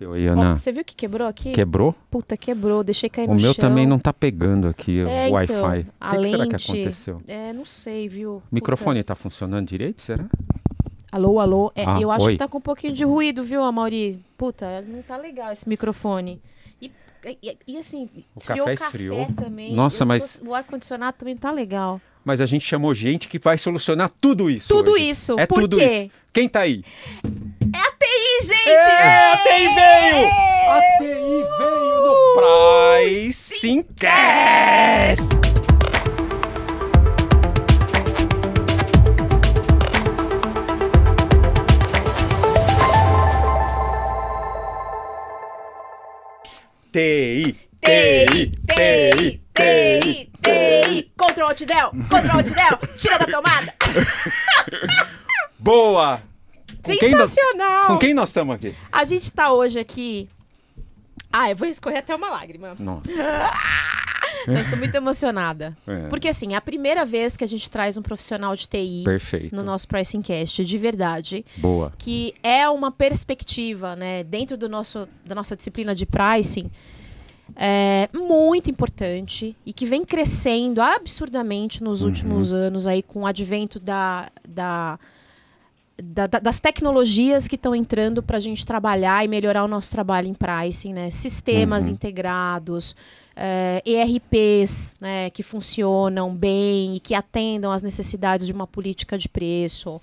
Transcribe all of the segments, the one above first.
Oi, Ana. Você viu que quebrou aqui? Quebrou? Puta, quebrou. Deixei cair O no chão. meu também não tá pegando aqui o então, Wi-Fi. a O que será que lente. aconteceu? Não sei, viu? O microfone tá funcionando direito, será? Alô, alô. Eu acho oi. que tá com um pouquinho de ruído, viu, Amaury? Puta, não tá legal esse microfone. E assim, O esfriou café o café esfriou. também. Nossa, mas... O ar-condicionado também tá legal. Mas a gente chamou gente que vai solucionar tudo isso Tudo hoje. isso. É Por tudo quê? isso. Quem tá aí? É a TI, gente! A TI veio! A TI veio no Pricingcast! TI! TI! TI! TI! TI! Ctrl Alt Del! Ctrl Alt Del! Tira da tomada! Boa! Sensacional! Com quem nós estamos aqui? A gente tá hoje aqui... eu vou escorrer até uma lágrima. Nossa. Eu estou muito emocionada. É. Porque, assim, é a primeira vez que a gente traz um profissional de TI Perfeito. no nosso Pricingcast, de verdade. Boa. Que é uma perspectiva, né, dentro da nossa disciplina de pricing, muito importante e que vem crescendo absurdamente nos últimos anos aí com o advento das tecnologias que estão entrando para a gente trabalhar e melhorar o nosso trabalho em pricing, né? Sistemas integrados, ERPs, né, que funcionam bem e que atendam às necessidades de uma política de preço.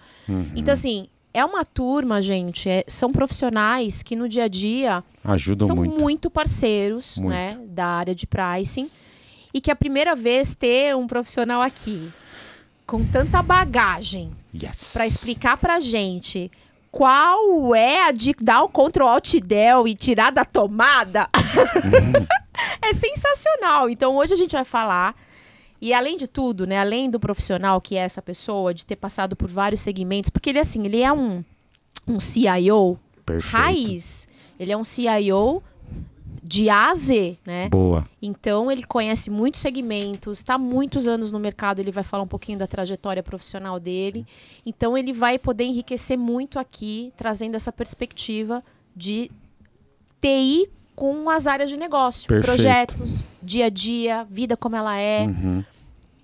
Então, assim, é uma turma, gente, são profissionais que no dia a dia Ajudam são muito. muito parceiros, Muito. né, da área de pricing e que é a primeira vez ter um profissional aqui com tanta bagagem Yes. para explicar pra gente qual é a de dar o Ctrl Alt Del e tirar da tomada. É sensacional. Então hoje a gente vai falar, e além de tudo, né, além do profissional que é essa pessoa, de ter passado por vários segmentos, porque ele assim, ele é um CIO Perfeito. raiz, ele é um CIO de A a Z, né? Boa. Então, ele conhece muitos segmentos, está há muitos anos no mercado, ele vai falar um pouquinho da trajetória profissional dele. Então, ele vai poder enriquecer muito aqui, trazendo essa perspectiva de TI com as áreas de negócio, Perfeito. projetos, dia a dia, vida como ela é.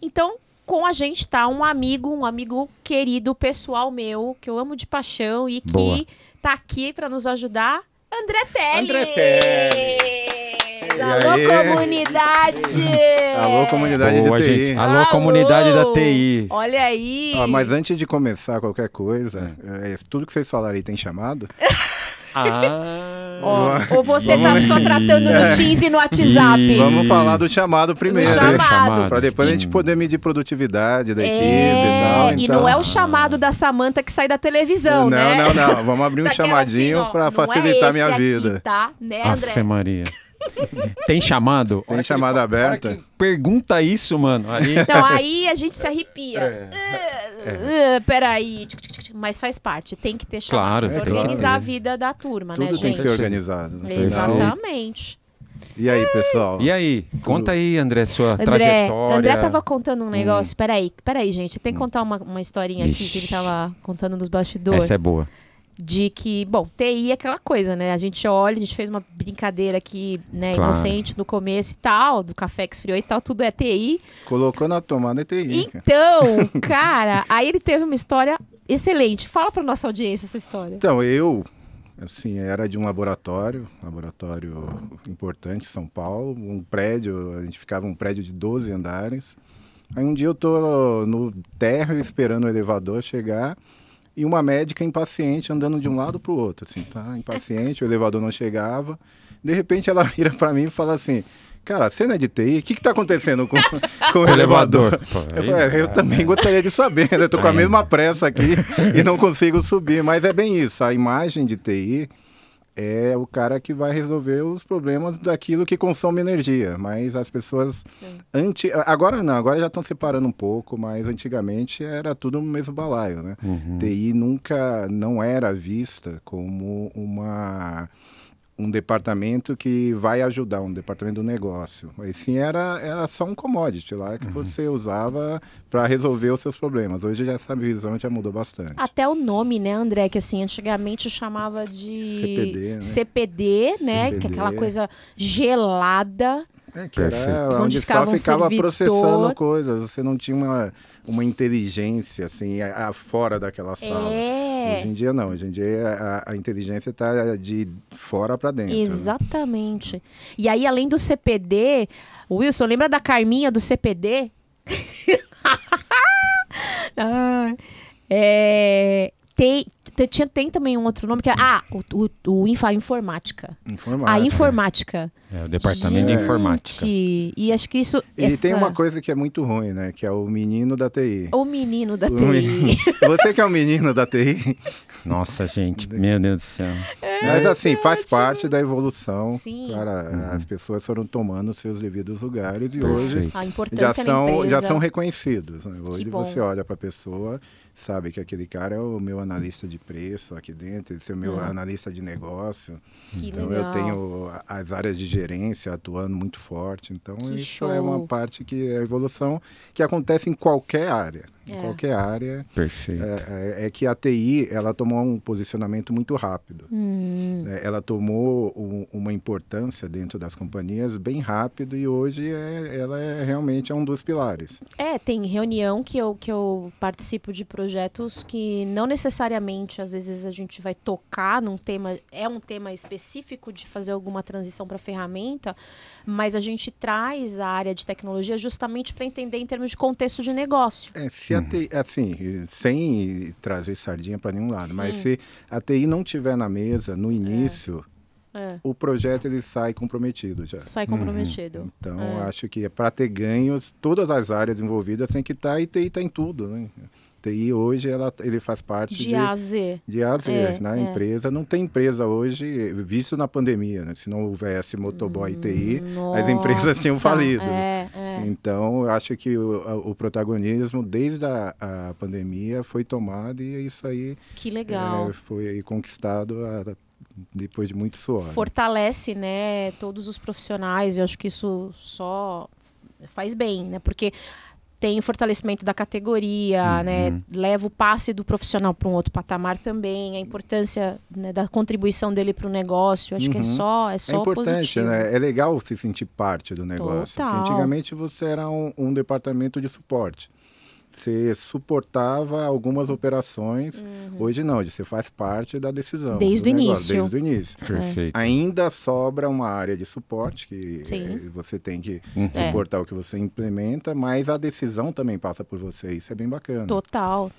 Então, com a gente está um amigo querido, pessoal meu, que eu amo de paixão e Boa. que está aqui para nos ajudar, André Teles! André Teles! Alô, aí? comunidade! Alô, comunidade Boa, de TI. gente. Alô, comunidade da TI. Olha aí! Mas antes de começar qualquer coisa, tudo que vocês falarem tem chamado? Ou você tá só tratando no Teams e no WhatsApp? Vamos falar do chamado primeiro. Do chamado. Pra depois a gente poder medir produtividade da equipe e tal. E então... não é o chamado da Samanta que sai da televisão, Não, né? não. Vamos abrir um Daquela chamadinho assim, ó, pra não facilitar é minha esse vida. aqui, tá? Né, André? Afe Maria. Tem chamado? Tem chamada aberta? Pergunta isso, mano. Aí... Não, aí a gente se arrepia. Peraí. Mas faz parte. Tem que ter chamado Claro, pra tem que organizar ter. a vida da turma, né, Tudo tem gente? que ser organizado. Não sei não. Exatamente. E aí, pessoal? E aí? Conta aí, André, sua André trajetória. tava contando um negócio. Peraí, gente. Tem que contar uma historinha aqui que ele tava contando nos bastidores. Essa é boa. De que, bom, TI é aquela coisa, né? A gente olha, a gente fez uma brincadeira aqui, né, Claro. inocente no começo e tal, do café que esfriou e tal, tudo é TI. Colocou na tomada TI. cara. Então, cara, aí ele teve uma história excelente. Fala pra nossa audiência essa história. Então, eu, assim, era de um laboratório importante, São Paulo, um prédio, a gente ficava um prédio de 12 andares. Aí um dia eu tô no térreo esperando o elevador chegar e uma médica impaciente andando de um lado pro outro, assim, tá? Impaciente, o elevador não chegava. De repente ela vira pra mim e fala assim: cara, você não é de TI? O que tá acontecendo com o elevador? Pô, Eu aí, falei, eu também gostaria de saber, né? Eu tô com a mesma pressa aqui e não consigo subir. Mas é bem isso, a imagem de TI é o cara que vai resolver os problemas daquilo que consome energia. Mas as pessoas... Agora não, agora já estão separando um pouco, mas antigamente era tudo no mesmo balaio, né? TI nunca não era vista como um departamento que vai ajudar, um departamento do negócio. Aí sim era só um commodity lá que você usava para resolver os seus problemas. Hoje já essa visão já mudou bastante. Até o nome, né, André, que assim, antigamente chamava de CPD, né? CPD, né, CPD. que é aquela coisa gelada. Que era Onde onde ficava só um ficava servidor. processando coisas, você não tinha uma inteligência assim, fora daquela sala. Hoje em dia não, hoje em dia a inteligência está de fora para dentro. Exatamente. E aí, além do CPD, Wilson, lembra da Carminha do CPD? Tem também um outro nome que é a informática. A informática. É o departamento de informática. E acho que isso... E tem uma coisa que é muito ruim, né? Que é o menino da TI. O menino da TI. Você que é o menino da TI. Nossa, gente, meu Deus do céu. Mas assim, faz parte da evolução. Sim. Cara, as pessoas foram tomando seus devidos lugares e Perfeito. hoje A importância na já empresa. são reconhecidos. Né? Hoje bom. você olha para a pessoa, sabe que aquele cara é o meu analista de preço aqui dentro, esse é o meu analista de negócio. Que então legal. eu tenho as áreas de gerência atuando muito forte. Então Que isso show. é uma parte que é a evolução que acontece em qualquer área. Em qualquer área. Perfeito. É que a TI ela tomou um posicionamento muito rápido. Ela tomou uma importância dentro das companhias bem rápido e hoje ela realmente é um dos pilares. Tem reunião que eu participo de projetos que não necessariamente, às vezes, a gente vai tocar num tema, é um tema específico de fazer alguma transição para ferramenta, mas a gente traz a área de tecnologia justamente para entender em termos de contexto de negócio. Se a TI, assim, sem trazer sardinha para nenhum lado, Sim. mas se a TI não tiver na mesa no início, o projeto ele sai comprometido já. Sai comprometido. Então, eu acho que para ter ganhos, todas as áreas envolvidas têm que estar, e TI está em tudo, né? TI hoje, ele faz parte de A a Z. De A a Z, na empresa. Não tem empresa hoje, visto na pandemia, né? Se não houvesse motoboy e TI, as empresas tinham falido. Então, eu acho que o protagonismo, desde a pandemia, foi tomado e isso aí que legal. Foi conquistado depois de muito suor. Fortalece, né, todos os profissionais. Eu acho que isso só faz bem, né? Porque tem o fortalecimento da categoria, né? Leva o passe do profissional para um outro patamar também, a importância, né, da contribuição dele para o negócio. Acho que é só importante, positivo. Né? É legal se sentir parte do negócio. Porque antigamente você era um departamento de suporte. Você suportava algumas operações. Hoje não, você faz parte da decisão. Desde o início. Desde o início. Perfeito. Ainda sobra uma área de suporte que você tem que suportar o que você implementa, mas a decisão também passa por você. Isso é bem bacana. Total.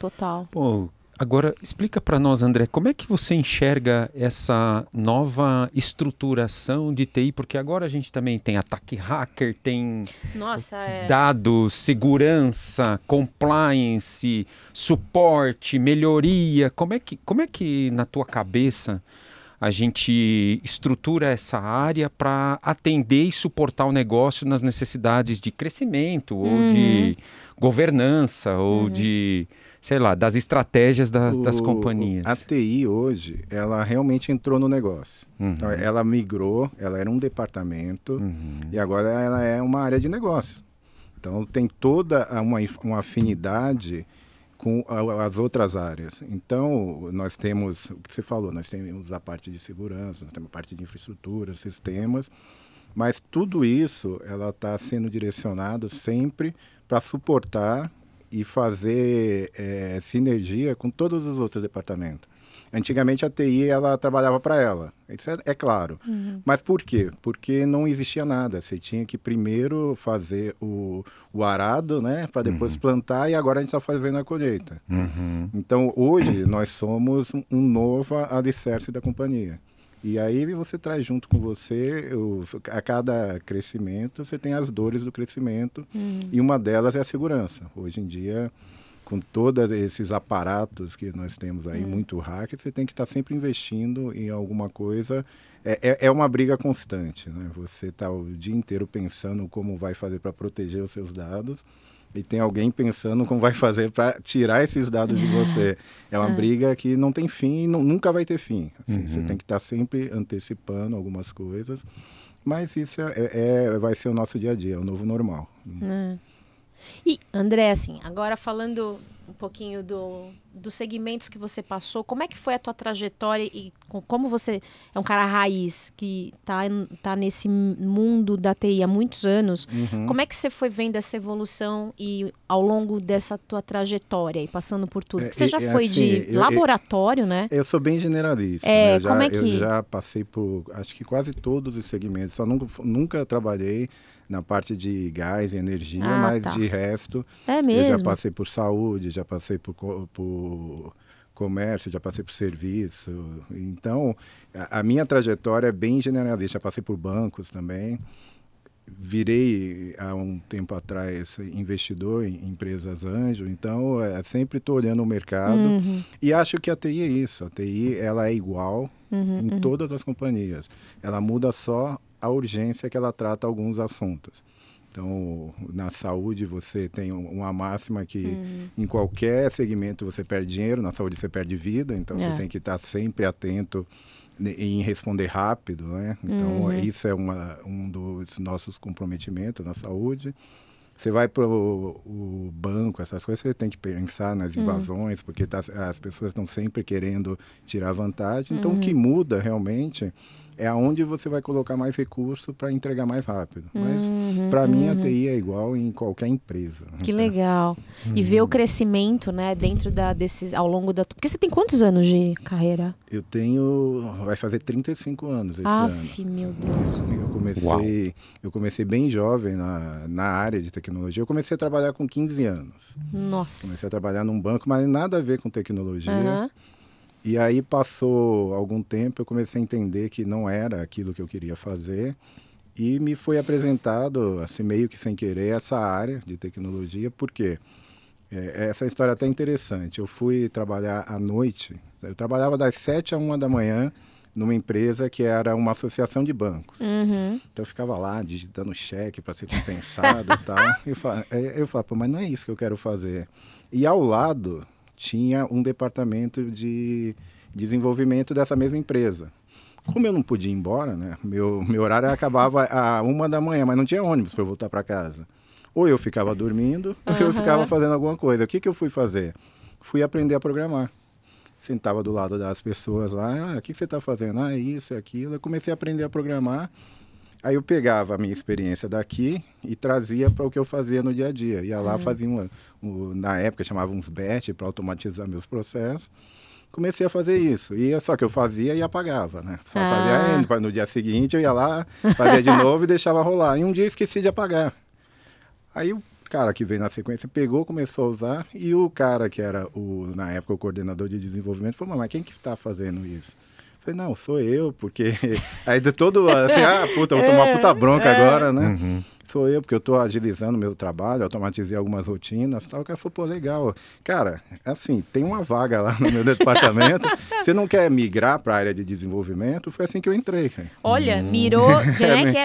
Pô, agora, explica para nós, André, como é que você enxerga essa nova estruturação de TI? Porque agora a gente também tem ataque hacker, tem dados, segurança, compliance, suporte, melhoria. Como é que na tua cabeça a gente estrutura essa área para atender e suportar o negócio nas necessidades de crescimento ou de governança ou de, sei lá, das estratégias das companhias? A TI hoje, ela realmente entrou no negócio. Então, ela migrou, ela era um departamento e agora ela é uma área de negócio. Então, tem toda uma afinidade com as outras áreas. Então, nós temos, o que você falou, nós temos a parte de segurança, nós temos a parte de infraestrutura, sistemas, mas tudo isso, ela está sendo direcionada sempre para suportar e fazer sinergia com todos os outros departamentos. Antigamente a TI ela trabalhava para ela, isso é claro. Mas por quê? Porque não existia nada. Você tinha que primeiro fazer o arado, né, para depois plantar, e agora a gente está fazendo a colheita. Então hoje nós somos um novo alicerce da companhia. E aí você traz junto com você, a cada crescimento, você tem as dores do crescimento, e uma delas é a segurança. Hoje em dia, com todos esses aparatos que nós temos aí, muito hacker, você tem que estar sempre investindo em alguma coisa. É uma briga constante, né? Você está o dia inteiro pensando como vai fazer para proteger os seus dados, e tem alguém pensando como vai fazer para tirar esses dados de você. É uma briga que não tem fim e nunca vai ter fim. Assim, você tem que estar sempre antecipando algumas coisas, mas isso vai ser o nosso dia a dia, o novo normal. E, André, assim, agora falando um pouquinho dos segmentos que você passou, como é que foi a tua trajetória e como você é um cara raiz que tá nesse mundo da TI há muitos anos, como é que você foi vendo essa evolução e ao longo dessa tua trajetória e passando por tudo? Porque você já foi assim, de laboratório, né? Eu sou bem generalista. Né? Eu já passei por, acho que quase todos os segmentos, só nunca trabalhei na parte de gás e energia, mas de resto, eu já passei por saúde, já passei por comércio, já passei por serviço. Então, a minha trajetória é bem generalista. Já passei por bancos também. Virei, há um tempo atrás, investidor em empresas anjo. Então, sempre estou olhando o mercado. E acho que a TI é isso. A TI ela é igual em todas as companhias. Ela muda só a urgência que ela trata alguns assuntos. Então, na saúde você tem uma máxima que em qualquer segmento você perde dinheiro, na saúde você perde vida, então você tem que estar sempre atento em responder rápido, né? Então, isso é um dos nossos comprometimentos na saúde. Você vai para o banco, essas coisas, você tem que pensar nas invasões, porque as pessoas estão sempre querendo tirar vantagem. Então, o que muda realmente é aonde você vai colocar mais recurso para entregar mais rápido. Mas, para mim, a TI é igual em qualquer empresa. Que legal. E ver o crescimento, né, dentro ao longo da... Porque você tem quantos anos de carreira? Eu tenho... Vai fazer 35 anos esse ano. Meu Deus. Eu comecei bem jovem na área de tecnologia. Eu comecei a trabalhar com 15 anos. Nossa. Comecei a trabalhar num banco, mas nada a ver com tecnologia. E aí passou algum tempo, eu comecei a entender que não era aquilo que eu queria fazer e me foi apresentado, assim, meio que sem querer, essa área de tecnologia. Por quê? Essa história é até interessante. Eu fui trabalhar à noite, eu trabalhava das 7 à 1 da manhã numa empresa que era uma associação de bancos. Então eu ficava lá digitando cheque para ser compensado e tal. Eu falava, pô, mas não é isso que eu quero fazer. E ao lado tinha um departamento de desenvolvimento dessa mesma empresa. Como eu não podia ir embora, né? Meu horário acabava à 1 da manhã, mas não tinha ônibus para eu voltar para casa. Ou eu ficava dormindo, ou eu ficava fazendo alguma coisa. O que eu fui fazer? Fui aprender a programar. Sentava do lado das pessoas lá, o que você está fazendo? Isso, aquilo. Eu comecei a aprender a programar. Aí eu pegava a minha experiência daqui e trazia para o que eu fazia no dia a dia. Ia lá, fazia na época chamava uns batch para automatizar meus processos. Comecei a fazer isso. Só que eu fazia e apagava, né? Fazia no dia seguinte eu ia lá, fazia de novo e deixava rolar. E um dia eu esqueci de apagar. Aí o cara que veio na sequência pegou, começou a usar, e o cara que era, na época, o coordenador de desenvolvimento falou, mas quem que está fazendo isso? Eu falei, não, sou eu, porque... Aí de todo assim, puta, vou tomar uma puta bronca agora, né? Sou eu, porque eu estou agilizando o meu trabalho, automatizei algumas rotinas e tal. O cara falou, pô, legal. Cara, assim, tem uma vaga lá no meu departamento. Você não quer migrar para a área de desenvolvimento? Foi assim que eu entrei, cara. Olha, mirou,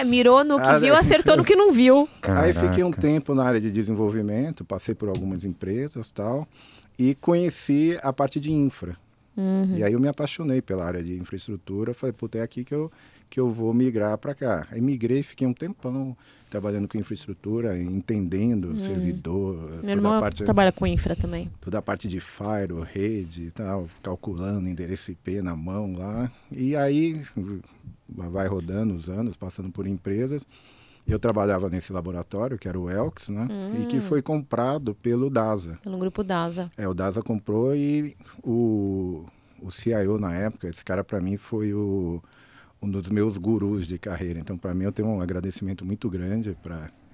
mirou no que viu, acertou no que não viu. Caraca. Aí fiquei um tempo na área de desenvolvimento, passei por algumas empresas e tal, e conheci a parte de infra. E aí eu me apaixonei pela área de infraestrutura. Falei, puta, é aqui que eu vou migrar para cá. Aí migrei, fiquei um tempão trabalhando com infraestrutura, entendendo servidor. Meu irmão trabalha com infra também. Toda a parte de firewall, rede e tal, calculando endereço IP na mão lá. E aí vai rodando os anos, passando por empresas. Eu trabalhava nesse laboratório, que era o Elks, né? E que foi comprado pelo DASA. Pelo grupo DASA. O DASA comprou e o CIO na época, esse cara para mim foi um dos meus gurus de carreira. Então, para mim, eu tenho um agradecimento muito grande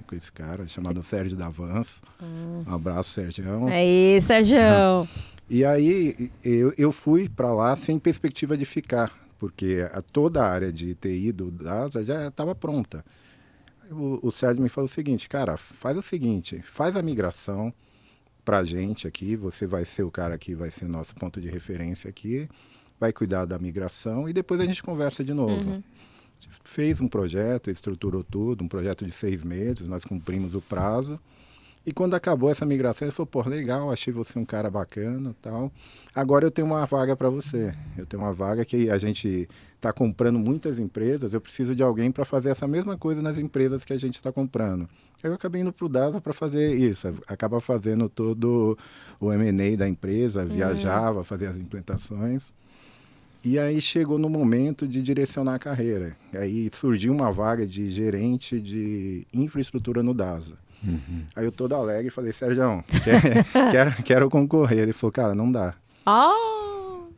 com esse cara, chamado Sérgio Davanço. Um abraço, Sérgio. Aí, Sérgio! E aí, eu fui para lá sem perspectiva de ficar, porque toda a área de TI do DASA já estava pronta. O Sérgio me falou o seguinte, cara, faz a migração para a gente aqui, você vai ser o cara que vai ser nosso ponto de referência aqui, vai cuidar da migração e depois a gente conversa de novo. Fez um projeto, estruturou tudo, um projeto de 6 meses, nós cumprimos o prazo E quando acabou essa migração, ele falou, pô, legal, achei você um cara bacana e tal. Agora eu tenho uma vaga para você. Eu tenho uma vaga que a gente está comprando muitas empresas, eu preciso de alguém para fazer essa mesma coisa nas empresas que a gente está comprando. Eu acabei indo para o DASA para fazer isso. Acaba fazendo todo o M&A da empresa, viajava, fazia as implementações. E aí chegou no momento de direcionar a carreira. E aí surgiu uma vaga de gerente de infraestrutura no DASA. Aí eu todo alegre falei, Sérgio, quero concorrer. Ele falou, cara, não dá.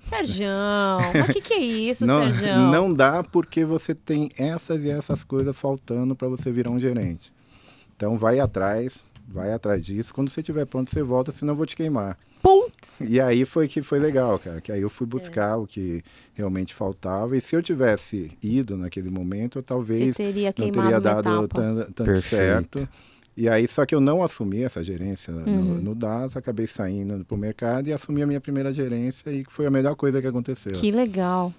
Sérgião, mas o que é isso, não, Sérgião? Não dá porque você tem essas e essas coisas faltando para você virar um gerente. Então vai atrás disso. Quando você estiver pronto, você volta, senão eu vou te queimar. Putz! E aí foi legal, cara. Que aí eu fui buscar o que realmente faltava. E se eu tivesse ido naquele momento, eu talvez não teria dado tanto certo. E aí, só que eu não assumi essa gerência no DAS, acabei saindo para o mercado e assumi a minha primeira gerência e foi a melhor coisa que aconteceu. Que legal.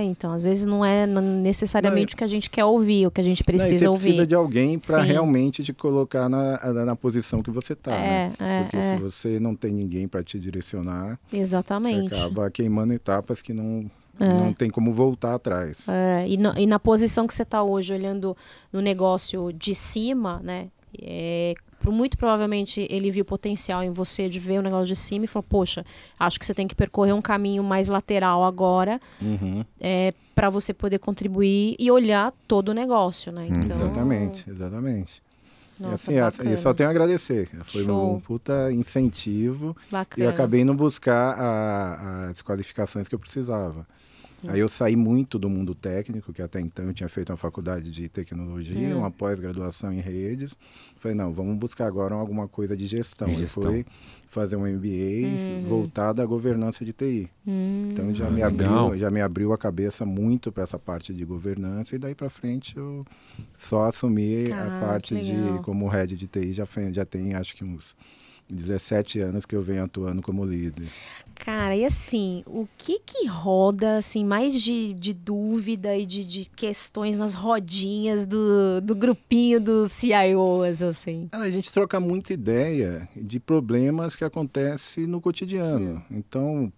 Então, às vezes não é necessariamente o que a gente quer ouvir, o que a gente precisa ouvir. Você precisa de alguém para realmente te colocar na posição que você está, né? Porque se você não tem ninguém para te direcionar, exatamente, você acaba queimando etapas que não tem como voltar atrás. E na posição que você está hoje, olhando no negócio de cima, né? Muito provavelmente ele viu potencial em você de ver o negócio de cima e falou, poxa, acho que você tem que percorrer um caminho mais lateral agora para você poder contribuir e olhar todo o negócio, né? Então, exatamente. Nossa, e assim, eu só tenho a agradecer. Foi um puta incentivo. Bacana. E acabei indo buscar as qualificações que eu precisava. Aí eu saí muito do mundo técnico, que até então eu tinha feito uma faculdade de tecnologia, uma pós-graduação em redes. Falei, não, vamos buscar agora alguma coisa de gestão. Eu fui fazer um MBA voltado à governança de TI. Então já me abriu a cabeça muito para essa parte de governança e daí para frente eu só assumi a parte de como head de TI, já tem acho que uns 17 anos que eu venho atuando como líder. Cara, e assim, o que roda assim, mais de dúvida e de questões nas rodinhas do grupinho dos CIOs, assim? A gente troca muita ideia de problemas que acontecem no cotidiano. Então,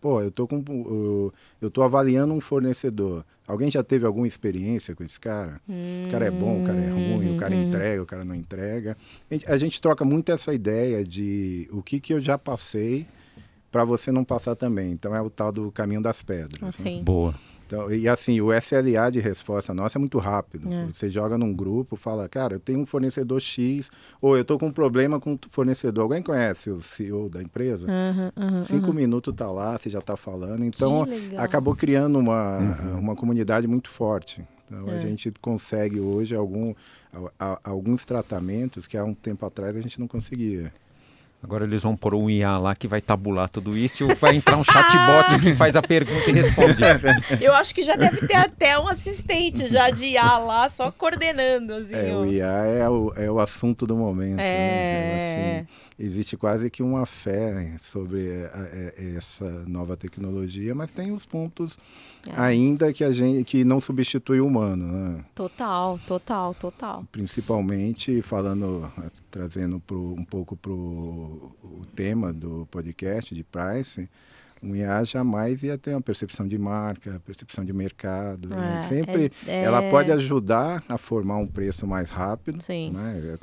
eu tô avaliando um fornecedor. Alguém já teve alguma experiência com esse cara? O cara é bom, o cara é ruim, o cara entrega, o cara não entrega. A gente troca muito essa ideia de o que eu já passei para você não passar também. Então é o tal do caminho das pedras. Assim. Né? Boa. Então, e assim, o SLA de resposta nossa é muito rápido. Você joga num grupo, fala, cara, eu tenho um fornecedor X, ou eu estou com um problema com o fornecedor. Alguém conhece o CEO da empresa? 5 minutos tá lá, você já está falando. Então, acabou criando uma comunidade muito forte. Então, a gente consegue hoje alguns tratamentos que há um tempo atrás a gente não conseguia. Agora eles vão pôr um IA lá que vai tabular tudo isso e vai entrar um chatbot que faz a pergunta e responde. Eu acho que já deve ter até um assistente já de IA lá, só coordenando. Assim, o IA é o assunto do momento. Né? Assim, existe quase que uma fé sobre essa nova tecnologia, mas tem os pontos ainda que não substitui o humano. Né? Total. Principalmente trazendo um pouco para o tema do podcast de price, um IA jamais ia ter uma percepção de marca, percepção de mercado. Ela pode ajudar a formar um preço mais rápido, né?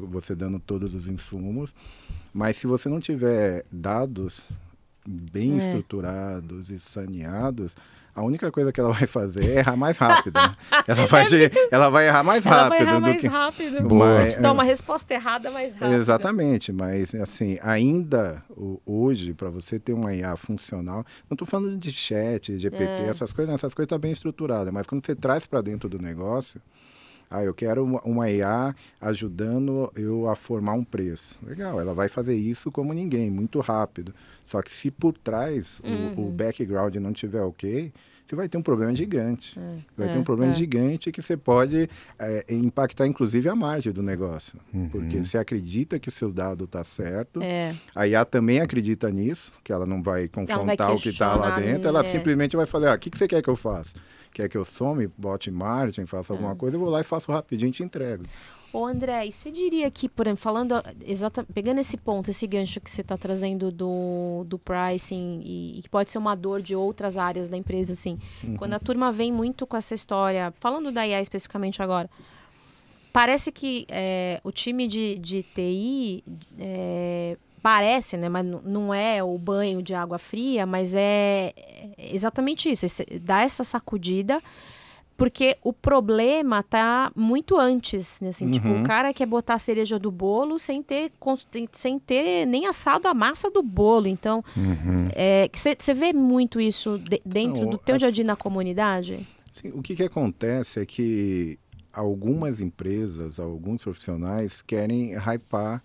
Você dando todos os insumos, mas se você não tiver dados bem estruturados e saneados, a única coisa que ela vai fazer é errar mais rápido. Né? Ela vai errar mais rápido. Te dá uma resposta errada mais rápido. Exatamente, mas assim, ainda hoje, para você ter uma IA funcional, não estou falando de chat, GPT, essas coisas estão bem estruturadas, mas quando você traz para dentro do negócio, eu quero uma IA ajudando eu a formar um preço. Legal, ela vai fazer isso como ninguém, muito rápido. Só que se por trás o background não tiver ok, você vai ter um problema gigante. Vai ter um problema gigante que você pode impactar, inclusive, a margem do negócio. Porque você acredita que seu dado está certo, a IA também acredita nisso, que ela não vai confrontar o que está lá dentro, ela simplesmente vai falar, o que você quer que eu faça? quer que eu some, bote margem, faça alguma coisa, eu vou lá e faço rapidinho e te entrego. Ô André, e você diria que, por exemplo, pegando esse ponto, esse gancho que você está trazendo do pricing e que pode ser uma dor de outras áreas da empresa, assim, quando a turma vem muito com essa história, falando da IA especificamente agora, parece que o time de TI parece, né, mas não é o banho de água fria, mas é exatamente isso, dá essa sacudida. Porque o problema tá muito antes, né? Assim, tipo, o cara quer botar a cereja do bolo sem ter nem assado a massa do bolo. Então, você vê muito isso dentro do teu jardim na comunidade? Sim, o que acontece é que algumas empresas, alguns profissionais querem hypar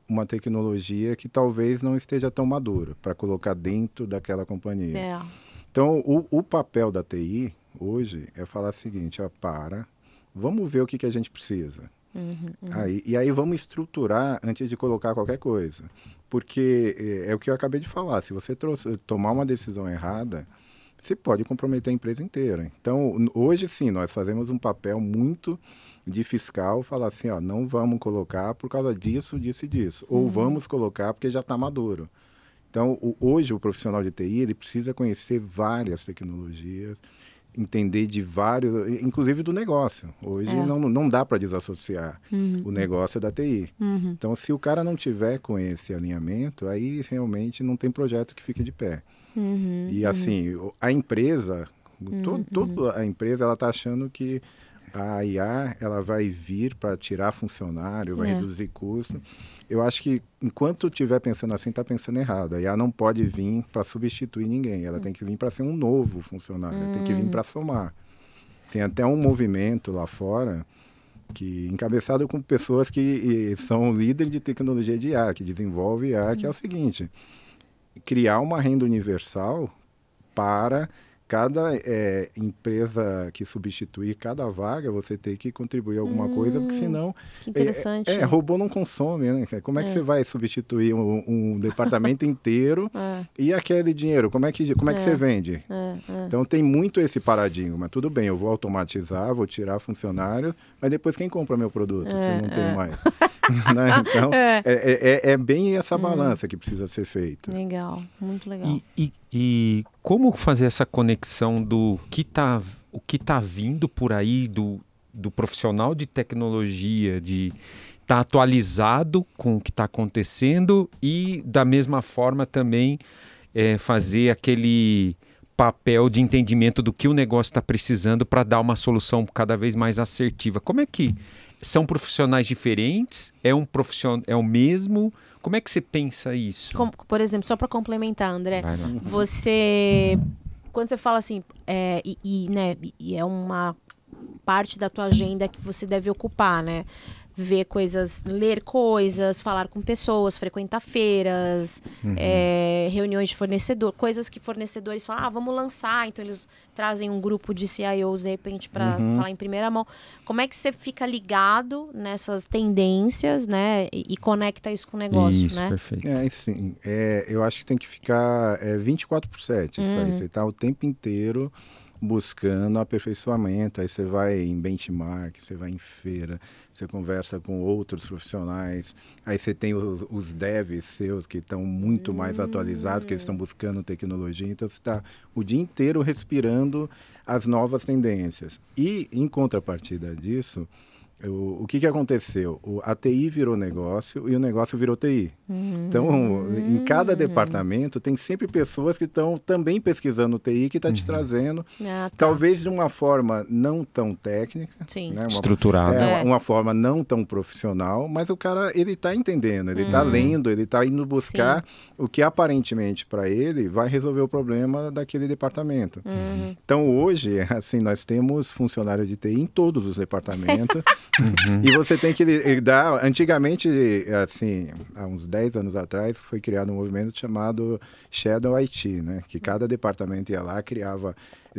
uma tecnologia que talvez não esteja tão madura para colocar dentro daquela companhia. Então, o papel da TI hoje é falar o seguinte, vamos ver o que a gente precisa. E aí vamos estruturar antes de colocar qualquer coisa. Porque é o que eu acabei de falar, se você tomar uma decisão errada, você pode comprometer a empresa inteira. Então, hoje sim, nós fazemos um papel muito de fiscal, falar assim, não vamos colocar por causa disso, disso e disso. Ou vamos colocar porque já está maduro. Então, hoje o profissional de TI, ele precisa conhecer várias tecnologias, entender de vários, inclusive do negócio. Hoje não dá para desassociar o negócio da TI. Então, se o cara não tiver com esse alinhamento, aí realmente não tem projeto que fique de pé. E assim, a empresa, toda a empresa, ela está achando que a IA ela vai vir para tirar funcionário, vai reduzir custo. Eu acho que enquanto estiver pensando assim, está pensando errado. A IA não pode vir para substituir ninguém. Ela tem que vir para ser um novo funcionário. Ela tem que vir para somar. Tem até um movimento lá fora, encabeçado com pessoas que são líderes de tecnologia de IA, que desenvolve IA, que é o seguinte, criar uma renda universal para cada empresa que substituir cada vaga, você tem que contribuir alguma coisa, porque senão... Que interessante. Robô não consome, né? Como é que você vai substituir um departamento inteiro e aquele dinheiro? Como é que você vende? Então tem muito esse paradigma. Tudo bem, eu vou automatizar, vou tirar funcionários, mas depois quem compra meu produto se eu não tenho mais? Né? Então é bem essa balança que precisa ser feita. Legal, muito legal. E como fazer essa conexão do o que tá vindo por aí do profissional de tecnologia, de estar atualizado com o que está acontecendo e da mesma forma também fazer aquele papel de entendimento do que o negócio está precisando para dar uma solução cada vez mais assertiva. Como é que são profissionais diferentes? É o mesmo? Como é que você pensa isso? Por exemplo, só para complementar, André, quando você fala assim, é uma parte da tua agenda que você deve ocupar, né? Ver coisas, ler coisas, falar com pessoas, frequentar feiras, reuniões de fornecedor, coisas que fornecedores falam, vamos lançar, então eles trazem um grupo de CIOs de repente para falar em primeira mão. Como é que você fica ligado nessas tendências, né, e conecta isso com o negócio, isso, né? Perfeito. Sim, eu acho que tem que ficar 24/7, isso aí, você está o tempo inteiro buscando aperfeiçoamento, aí você vai em benchmark, você vai em feira, você conversa com outros profissionais, aí você tem os devs seus que estão muito mais atualizados, que eles estão buscando tecnologia, então você está o dia inteiro respirando as novas tendências. E, em contrapartida disso, o que aconteceu? A TI virou negócio e o negócio virou TI. Então, em cada departamento, tem sempre pessoas que estão também pesquisando TI, que está te trazendo, talvez de uma forma não tão técnica, né? Estruturada. Uma forma não tão profissional, mas o cara ele está entendendo, ele está lendo, ele está indo buscar o que aparentemente para ele vai resolver o problema daquele departamento. Então, hoje, assim, nós temos funcionários de TI em todos os departamentos. E você tem que dar... Antigamente, assim, há uns 10 anos atrás, foi criado um movimento chamado Shadow IT, né? Que cada departamento ia lá, criava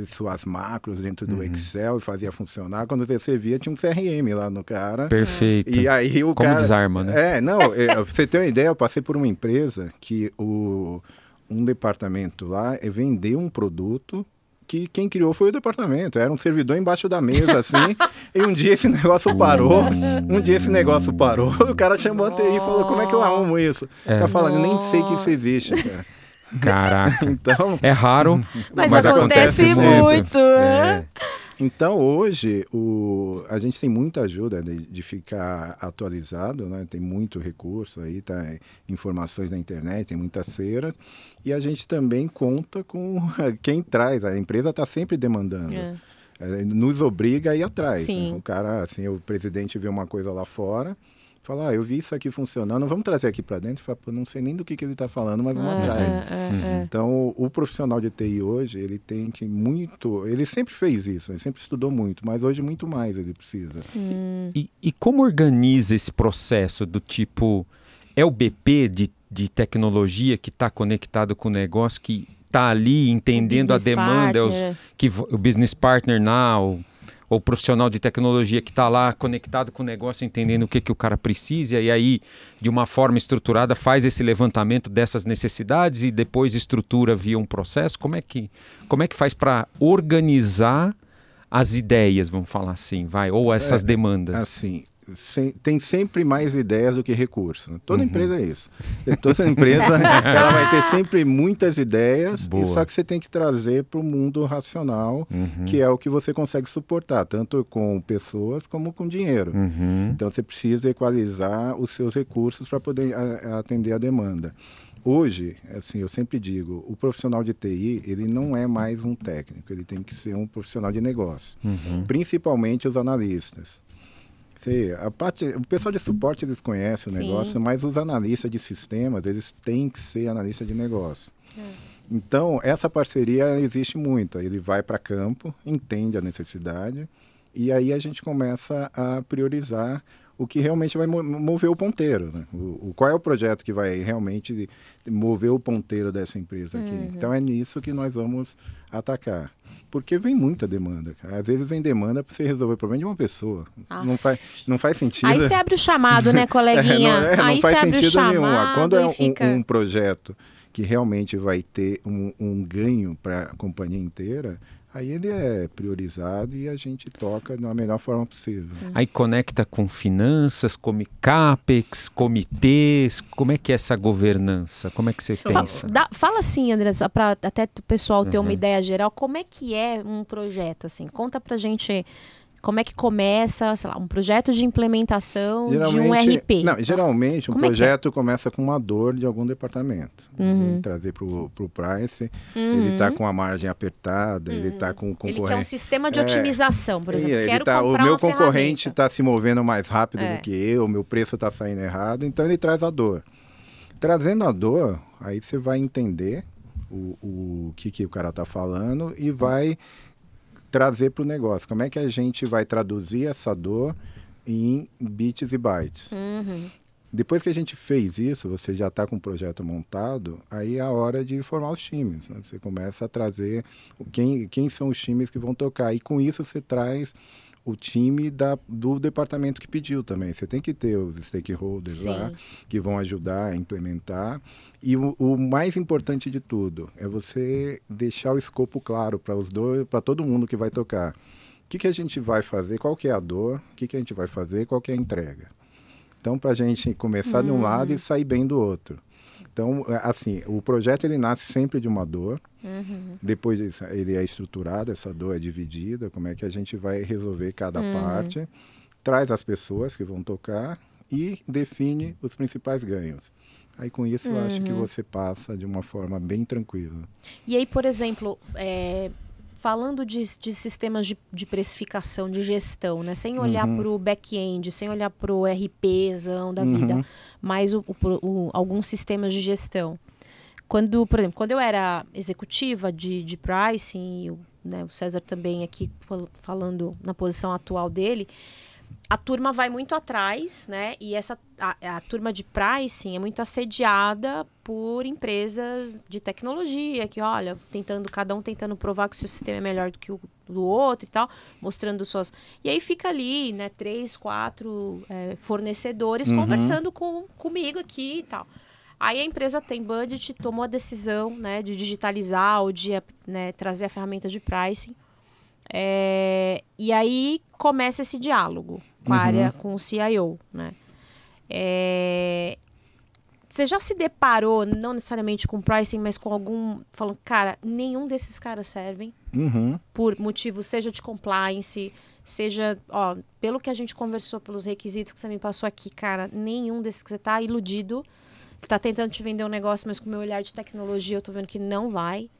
suas macros dentro do Excel e fazia funcionar. Quando você via, tinha um CRM lá no cara. Perfeito. E aí o cara... desarma, né? Pra você ter uma ideia, eu passei por uma empresa que um departamento lá vendeu um produto que quem criou foi o departamento. Era um servidor embaixo da mesa, assim, e um dia esse negócio parou. O cara chamou a TI e falou, como é que eu arrumo isso? O cara falando, nem sei que isso existe, cara. Caraca. Então, é raro, mas acontece muito. Então, hoje, a gente tem muita ajuda de ficar atualizado, né? Tem muito recurso aí, tá? Informações na internet, tem muitas feiras. E a gente também conta com quem traz. A empresa está sempre demandando. Nos obriga a ir atrás. Né? O cara, assim, o presidente vê uma coisa lá fora, fala, eu vi isso aqui funcionando, vamos trazer aqui para dentro. Fala, não sei nem do que ele está falando, mas vamos atrás. Então, o profissional de TI hoje, ele tem que ele sempre fez isso, ele sempre estudou muito, mas hoje muito mais ele precisa. E como organiza esse processo do tipo, é o BP de tecnologia que está conectado com o negócio, que está ali entendendo a demanda, o business partner now, ou profissional de tecnologia que está lá conectado com o negócio, entendendo o que o cara precisa, e aí, de uma forma estruturada, faz esse levantamento dessas necessidades e depois estrutura via um processo? Como é que faz para organizar as ideias, vamos falar assim, ou essas demandas? Assim, tem sempre mais ideias do que recurso. Toda empresa é isso. Toda empresa ela vai ter sempre muitas ideias, só que você tem que trazer para o mundo racional, que é o que você consegue suportar, tanto com pessoas como com dinheiro. Então você precisa equalizar os seus recursos para poder atender a demanda. Hoje, assim, eu sempre digo, o profissional de TI, ele não é mais um técnico, ele tem que ser um profissional de negócio, principalmente os analistas. O pessoal de suporte, eles conhecem o negócio, mas os analistas de sistemas, eles têm que ser analista de negócio. Então, essa parceria existe muito. Ele vai para campo, entende a necessidade, e aí a gente começa a priorizar o que realmente vai mover o ponteiro. Né? Qual é o projeto que vai realmente mover o ponteiro dessa empresa aqui? Então, é nisso que nós vamos atacar. Porque vem muita demanda. Cara. Às vezes vem demanda para você resolver o problema de uma pessoa. Não faz sentido. Aí você abre o chamado, né, coleguinha? Não faz sentido nenhum. Quando é fica... um projeto que realmente vai ter um ganho para a companhia inteira, aí ele é priorizado e a gente toca da melhor forma possível. Aí conecta com finanças, como CAPEX, comitês, como é que é essa governança? Como é que você pensa? Fala assim, André, para até o pessoal ter uma ideia geral, como é que é um projeto? Assim? Conta pra gente como é que começa, sei lá, um projeto de implementação de um RP. Geralmente um projeto começa com uma dor de algum departamento. Trazer para o Price, ele está com a margem apertada, ele está com o concorrente. Ele quer um sistema de otimização, por exemplo. O meu concorrente está se movendo mais rápido do que eu, o meu preço está saindo errado, então ele traz a dor. Trazendo a dor, aí você vai entender o que o cara está falando e vai trazer para o negócio. Como é que a gente vai traduzir essa dor em bits e bytes? Depois que a gente fez isso, você já está com o projeto montado, aí é a hora de formar os times. Né? Você começa a trazer quem são os times que vão tocar. E com isso você traz o time do departamento que pediu também. Você tem que ter os stakeholders lá que vão ajudar a implementar. E o mais importante de tudo é você deixar o escopo claro para todo mundo que vai tocar. O que a gente vai fazer, qual que é a dor, o que a gente vai fazer, qual que é a entrega. Então, para a gente começar de um lado e sair bem do outro. Então, assim, o projeto ele nasce sempre de uma dor. Depois ele é estruturado, essa dor é dividida, como é que a gente vai resolver cada parte, traz as pessoas que vão tocar e define os principais ganhos. Aí com isso eu acho que você passa de uma forma bem tranquila. E aí, por exemplo, falando de sistemas de precificação, de gestão, né? Sem olhar para o back-end, sem olhar para o RPzão da vida, mas alguns sistemas de gestão. Por exemplo, quando eu era executiva de pricing, né, o César também aqui falando na posição atual dele, a turma vai muito atrás, né? E a turma de pricing é muito assediada por empresas de tecnologia, que, olha, cada um tentando provar que o seu sistema é melhor do que o do outro e tal, mostrando suas... E aí fica ali, né, 3, 4 fornecedores conversando comigo aqui e tal. Aí a empresa tem budget, tomou a decisão, né, de digitalizar ou de, né, trazer a ferramenta de pricing. E aí começa esse diálogo com a área, com o CIO, né? Você já se deparou, não necessariamente com pricing, mas com algum... Falando, cara, nenhum desses caras servem por motivo, seja de compliance, seja... Ó, pelo que a gente conversou, pelos requisitos que você me passou aqui, cara, nenhum desses que você tá iludido, tá tentando te vender um negócio, mas com o meu olhar de tecnologia eu tô vendo que não vai.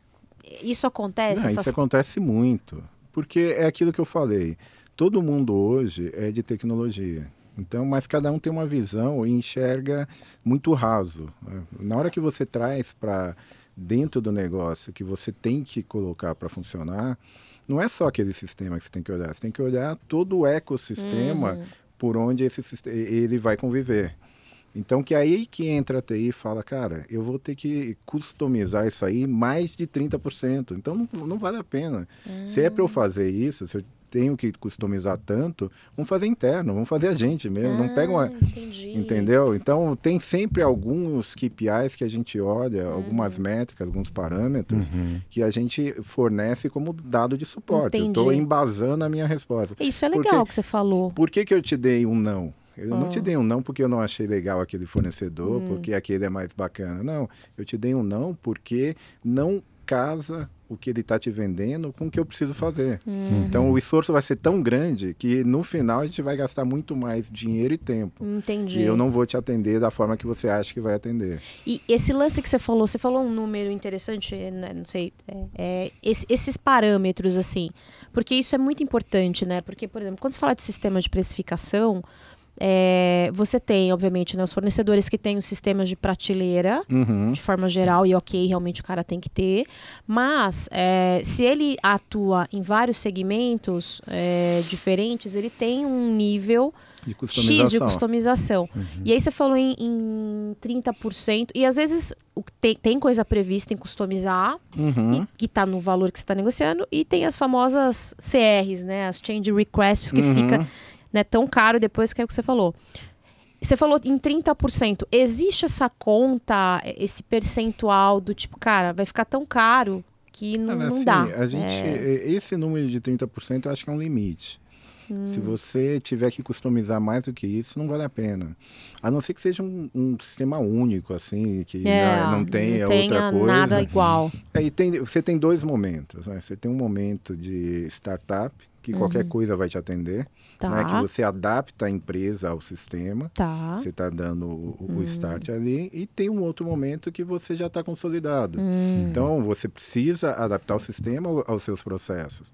Isso acontece? Isso acontece muito. Porque é aquilo que eu falei. Todo mundo hoje é de tecnologia. Então, mas cada um tem uma visão e enxerga muito raso, né? Na hora que você traz para dentro do negócio, que você tem que colocar para funcionar, não é só aquele sistema que você tem que olhar. Você tem que olhar todo o ecossistema por onde ele vai conviver. Então, que aí que entra a TI e fala, cara, eu vou ter que customizar isso aí mais de 30%. Então, não vale a pena. Se é para eu fazer isso, se eu tenho que customizar tanto, vamos fazer interno, vamos fazer a gente mesmo. Não pega uma... Entendi. Entendeu? Então, tem sempre alguns KPIs que a gente olha, algumas métricas, alguns parâmetros, que a gente fornece como dado de suporte. Entendi. Eu estou embasando a minha resposta. Isso é legal que você falou. Por que eu te dei um não? Eu não te dei um não porque eu não achei legal aquele fornecedor, porque aquele é mais bacana. Não, eu te dei um não porque não casa o que ele está te vendendo com o que eu preciso fazer. Então, o esforço vai ser tão grande que, no final, a gente vai gastar muito mais dinheiro e tempo. Entendi. E eu não vou te atender da forma que você acha que vai atender. E esse lance que você falou um número interessante, né, não sei, esses parâmetros, assim, porque isso é muito importante, né? Porque, por exemplo, quando você fala de sistema de precificação, você tem, obviamente, né, os fornecedores que têm os sistemas de prateleira, de forma geral, e ok, realmente o cara tem que ter, mas se ele atua em vários segmentos diferentes, ele tem um nível X de customização. E aí você falou em 30%, e às vezes tem coisa prevista em customizar, que está no valor que você está negociando, e tem as famosas CRs, né, as Change Requests, que fica... Né, tão caro depois, que é o que você falou. Você falou em 30%. Existe essa conta, esse percentual do tipo, cara, vai ficar tão caro que não dá. Esse número de 30% eu acho que é um limite. Se você tiver que customizar mais do que isso, não vale a pena. A não ser que seja um sistema único, assim, que não tenha outra coisa. Nada igual. Você tem dois momentos, né? Você tem um momento de startup, que qualquer coisa vai te atender. Né, que você adapta a empresa ao sistema, você está dando o start ali, e tem um outro momento que você já está consolidado. Então, você precisa adaptar o sistema aos seus processos.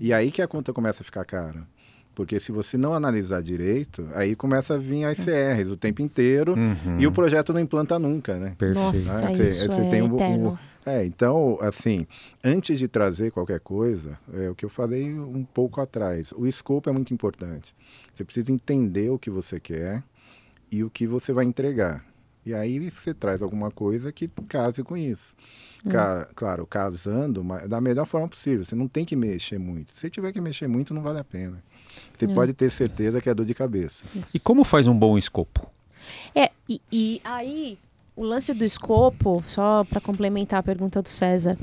E aí que a conta começa a ficar cara. Porque se você não analisar direito, aí começa a vir as CRs o tempo inteiro e o projeto não implanta nunca, né? Perfeito. Nossa, Né? isso tem eterno. Então, assim, antes de trazer qualquer coisa, o que eu falei um pouco atrás, o escopo é muito importante. Você precisa entender o que você quer e o que você vai entregar. E aí você traz alguma coisa que case com isso. Claro, casando da melhor forma possível. Você não tem que mexer muito. Se tiver que mexer muito, não vale a pena. Você pode ter certeza que é dor de cabeça. E como faz um bom escopo? E aí... O lance do escopo, só para complementar a pergunta do César,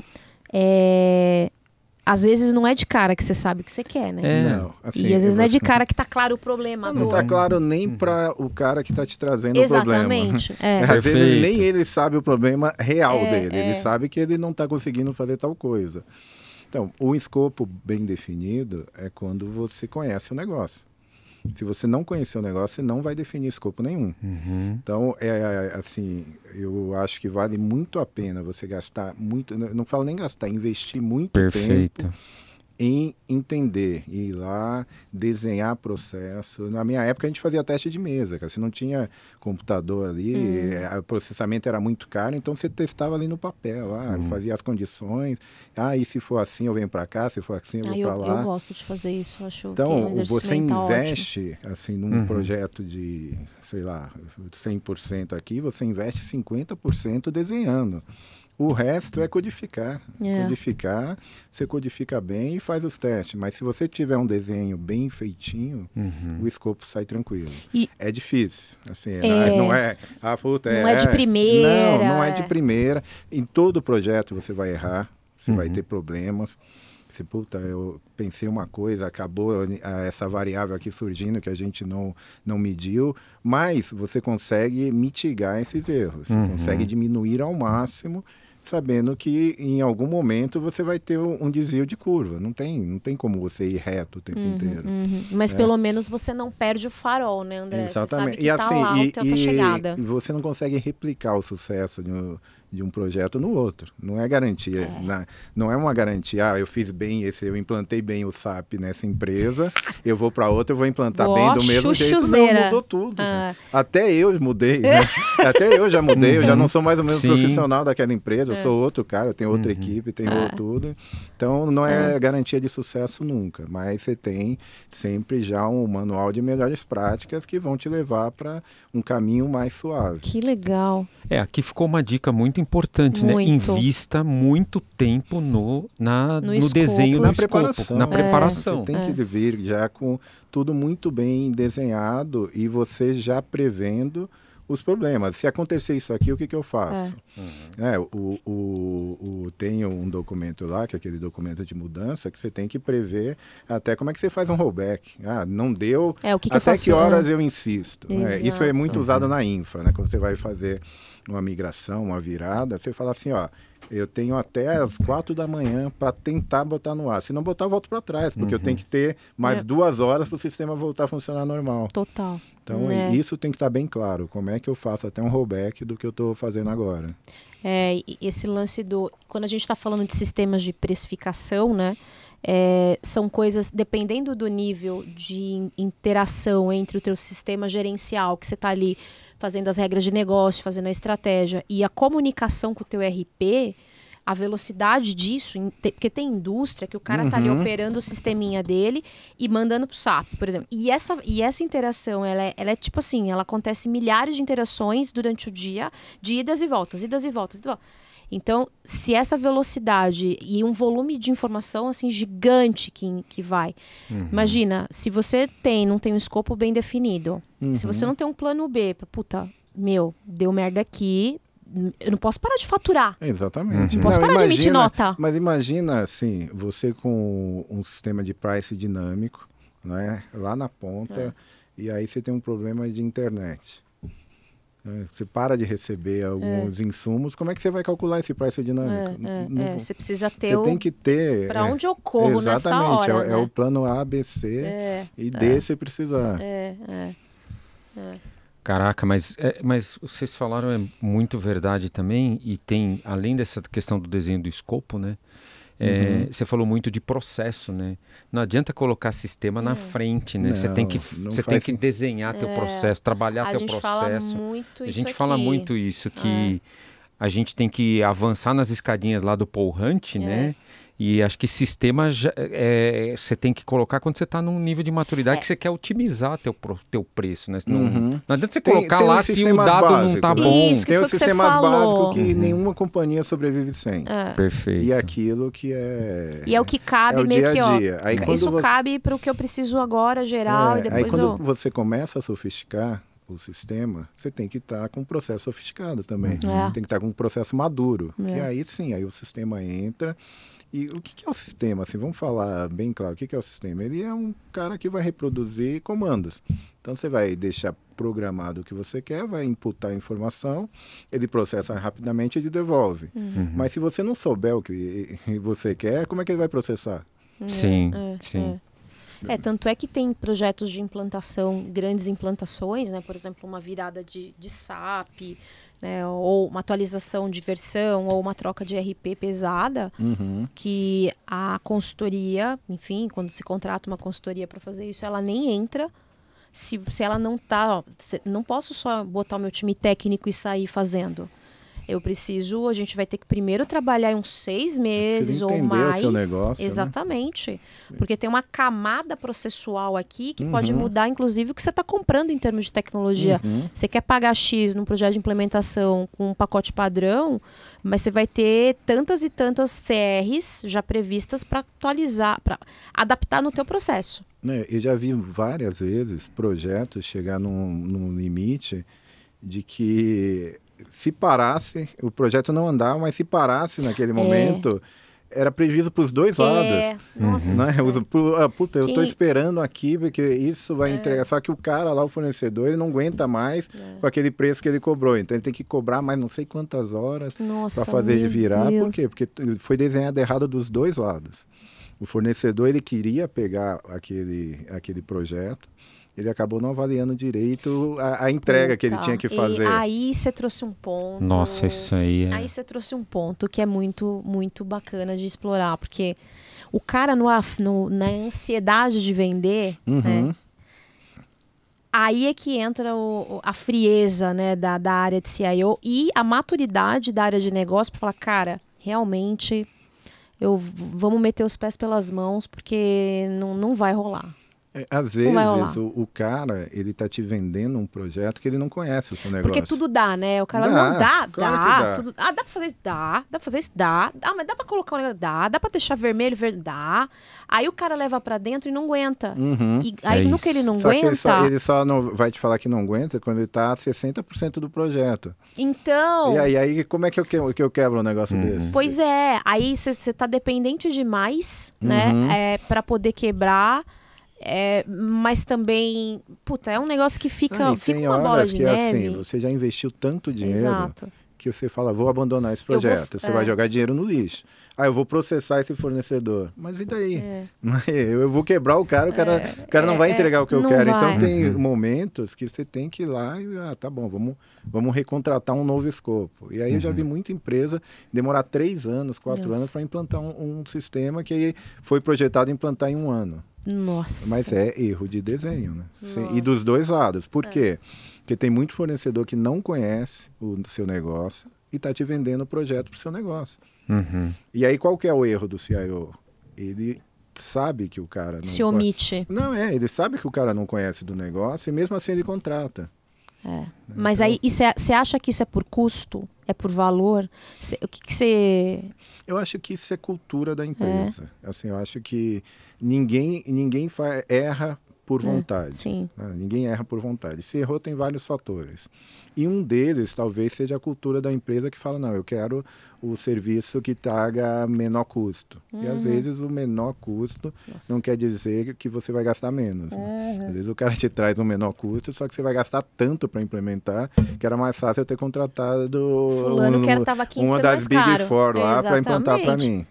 às vezes não é de cara que você sabe o que você quer, né? Não, assim, e às vezes não é de cara que tá claro o problema. Não tá claro nem para o cara que tá te trazendo o problema. Exatamente. Às vezes nem ele sabe o problema real dele. Ele sabe que ele não está conseguindo fazer tal coisa. Então, o escopo bem definido é quando você conhece o negócio. Se você não conhecer o negócio, você não vai definir escopo nenhum. Então, assim, eu acho que vale muito a pena você gastar muito, não falo nem gastar, investir muito tempo em entender, ir lá, desenhar processo. Na minha época, a gente fazia teste de mesa, cara. Você não tinha computador ali, o processamento era muito caro, então você testava ali no papel, fazia as condições. E se for assim, eu venho para cá, se for assim, eu vou para lá. Eu gosto de fazer isso, acho então, que você investe, ótimo. assim, num projeto de, sei lá, 100% aqui, você investe 50% desenhando. O resto é codificar. Codificar, você codifica bem e faz os testes. Mas se você tiver um desenho bem feitinho, o escopo sai tranquilo. É difícil. Assim, não é... não é de primeira. Não é de primeira. Em todo projeto você vai errar, você vai ter problemas. Se, eu pensei uma coisa, acabou essa variável aqui surgindo que a gente não mediu, mas você consegue mitigar esses erros. Você consegue diminuir ao máximo, sabendo que em algum momento você vai ter um desvio de curva. Não tem como você ir reto o tempo inteiro. Mas pelo menos você não perde o farol, né, André? Exatamente. Você sabe que tá lá a tua chegada. E você não consegue replicar o sucesso de um projeto no outro. Não é garantia. Não é uma garantia. Eu fiz bem eu implantei bem o SAP nessa empresa, eu vou para outra, eu vou implantar bem do mesmo jeito. Não, mudou tudo. Até eu mudei. Né? Até eu já mudei, eu já não sou mais o mesmo profissional daquela empresa, eu sou outro cara, eu tenho outra equipe, tenho tudo. Então, não é garantia de sucesso nunca, mas você tem sempre já um manual de melhores práticas que vão te levar para um caminho mais suave. Que legal. Aqui ficou uma dica muito importante, né? Invista muito tempo no desenho do escopo, na preparação. Você tem que vir já com tudo muito bem desenhado e você já prevendo os problemas. Se acontecer isso aqui, o que eu faço? Tem um documento lá, que é aquele documento de mudança, que você tem que prever até como é que você faz um rollback. Não deu, até que horas eu insisto. Isso é muito usado na infra, né? Quando você vai fazer uma migração, uma virada, você fala assim, eu tenho até as 4 da manhã para tentar botar no ar. Se não botar, eu volto para trás, porque eu tenho que ter mais 2 horas para o sistema voltar a funcionar normal. Total. Então, isso tem que estar bem claro. Como é que eu faço até um rollback do que eu estou fazendo agora? Esse lance quando a gente está falando de sistemas de precificação, né? São coisas, dependendo do nível de interação entre o teu sistema gerencial, que você está ali fazendo as regras de negócio, fazendo a estratégia, e a comunicação com o teu RP, a velocidade disso, porque tem indústria que o cara tá ali operando o sisteminha dele e mandando pro SAP, por exemplo. E essa interação, ela é tipo assim, ela acontece milhares de interações durante o dia, de idas e voltas, idas e voltas, idas e voltas. Então, se essa velocidade e um volume de informação assim gigante que vai. Imagina, se você não tem um escopo bem definido, se você não tem um plano B, deu merda aqui, eu não posso parar de faturar. Exatamente. Não posso parar de emitir nota. Mas imagina, assim, você com um sistema de price dinâmico, né, lá na ponta, e aí você tem um problema de internet. Você para de receber alguns insumos, como é que você vai calcular esse price dinâmico? Você precisa ter você tem que ter... Para onde eu corro nessa hora, Exatamente, é o plano A, B, C e D se precisar. Caraca, mas vocês falaram muito verdade também, e tem, além dessa questão do desenho do escopo, né? Você falou muito de processo, né? Não adianta colocar sistema na frente, né? Você tem que desenhar teu processo, trabalhar teu processo. A gente fala muito isso, que a gente tem que avançar nas escadinhas lá do Paul Hunt, né? E acho que sistema você tem que colocar quando você está num nível de maturidade que você quer otimizar teu preço, né? Não adianta você colocar lá se o dado básicos, não está bom. Isso, tem os sistemas básicos que nenhuma companhia sobrevive sem. Perfeito. E aquilo que é... E é o que cabe o meio dia a dia. Aí, isso cabe para o que eu preciso agora, geral, e depois aí quando você começa a sofisticar o sistema, você tem que estar com um processo sofisticado também. Tem que estar com um processo maduro. Que aí sim, aí o sistema entra... E o que é o sistema? Assim, vamos falar bem claro, o que é o sistema? Ele é um cara que vai reproduzir comandos. Então, você vai deixar programado o que você quer, vai imputar a informação, ele processa rapidamente e ele devolve. Mas se você não souber o que você quer, como é que ele vai processar? Sim. Tanto é que tem projetos de implantação, grandes implantações, né? Por exemplo, uma virada de SAP, né? Ou uma atualização de versão, ou uma troca de RP pesada, que a consultoria, enfim, quando se contrata uma consultoria para fazer isso, ela nem entra se ela não tá... Não posso só botar o meu time técnico e sair fazendo. a gente vai ter que primeiro trabalhar em uns 6 meses ou mais. O seu negócio, exatamente. Né? Porque tem uma camada processual aqui que pode mudar, inclusive, o que você está comprando em termos de tecnologia. Você quer pagar X num projeto de implementação com um pacote padrão, mas você vai ter tantas e tantas CRs já previstas para atualizar, para adaptar no teu processo. Eu já vi várias vezes projetos chegar num limite de que se parasse, o projeto não andava, mas se parasse naquele momento, era prejuízo para os dois lados. Nossa. Né? Puta, eu estou esperando aqui porque isso vai entregar. Só que o cara lá, o fornecedor, ele não aguenta mais com aquele preço que ele cobrou. Então ele tem que cobrar mais não sei quantas horas para fazer de virar. Deus. Por quê? Porque foi desenhado errado dos dois lados. O fornecedor, ele queria pegar aquele projeto, ele acabou não avaliando direito a entrega que ele tinha que fazer. E aí você trouxe um ponto. Nossa, isso aí é... Aí você trouxe um ponto que é muito, muito bacana de explorar, porque o cara na ansiedade de vender, né, aí é que entra a frieza, né, da área de CIO e a maturidade da área de negócio para falar, cara, realmente vamos meter os pés pelas mãos porque não vai rolar. Às vezes o cara, ele tá te vendendo um projeto que ele não conhece o seu negócio. Porque tudo dá, né? O cara não dá. Tudo, dá pra fazer isso, dá pra fazer isso, dá. Mas dá pra colocar um negócio, dá pra deixar vermelho, dá. Aí o cara leva pra dentro e não aguenta. E aí no que ele não aguenta... Ele só não vai te falar que não aguenta quando ele tá a 60% do projeto. Então... E aí como é que eu quebro um negócio desse? Pois é, aí você tá dependente demais, né? Pra poder quebrar... mas também, é um negócio que fica uma bola de neve. Assim, você já investiu tanto dinheiro que você fala, vou abandonar esse projeto. Você vai jogar dinheiro no lixo. Eu vou processar esse fornecedor. Mas e daí? Eu vou quebrar o cara não vai entregar o que eu quero. Então tem momentos que você tem que ir lá e, tá bom, vamos recontratar um novo escopo. E aí eu já vi muita empresa demorar 3 anos, 4 anos para implantar um sistema que foi projetado implantar em 1 ano. Nossa. Mas é erro de desenho, né? E dos dois lados. Por quê? Porque tem muito fornecedor que não conhece o seu negócio e está te vendendo o projeto para o seu negócio. E aí qual que é o erro do CIO? Ele sabe que o cara não... Se omite. Ele sabe que o cara não conhece do negócio e mesmo assim ele contrata. Mas aí, você acha que isso é por custo? É por valor? O que você... Eu acho que isso é cultura da empresa. Assim, eu acho que ninguém erra por vontade. Sim. Ninguém erra por vontade. Se errou, tem vários fatores. E um deles, talvez, seja a cultura da empresa que fala, não, eu quero o serviço que traga menor custo. E às vezes o menor custo não quer dizer que você vai gastar menos. Né? Às vezes o cara te traz um menor custo, só que você vai gastar tanto para implementar, que era mais fácil eu ter contratado uma das Big Four lá para implantar para mim.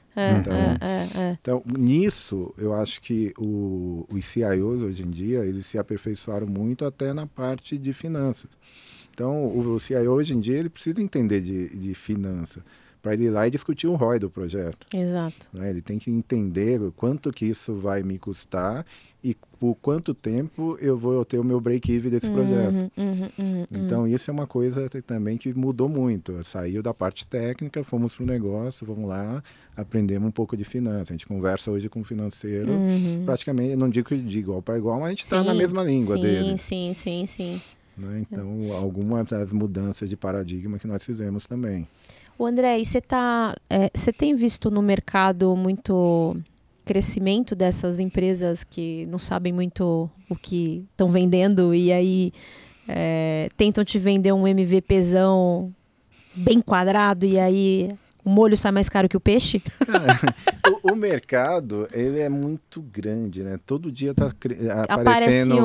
Então, nisso, eu acho que os CIOs hoje em dia, eles se aperfeiçoaram muito até na parte de finanças. Então, o CIO hoje em dia, ele precisa entender de finanças para ele ir lá e discutir o ROI do projeto. Exato. Né? Ele tem que entender o quanto que isso vai me custar e por quanto tempo eu vou ter o meu break-even desse projeto. Então, isso é uma coisa também que mudou muito. Saiu da parte técnica, fomos para o negócio, vamos lá, aprendemos um pouco de finanças. A gente conversa hoje com o financeiro, praticamente, não digo de igual para igual, mas a gente está na mesma língua dele. Sim. Né? Então, algumas das mudanças de paradigma que nós fizemos também. O André, e você tem visto no mercado muito crescimento dessas empresas que não sabem muito o que estão vendendo e aí tentam te vender um MVPzão bem quadrado e aí o molho sai mais caro que o peixe? O mercado, ele é muito grande, né? Todo dia está aparecendo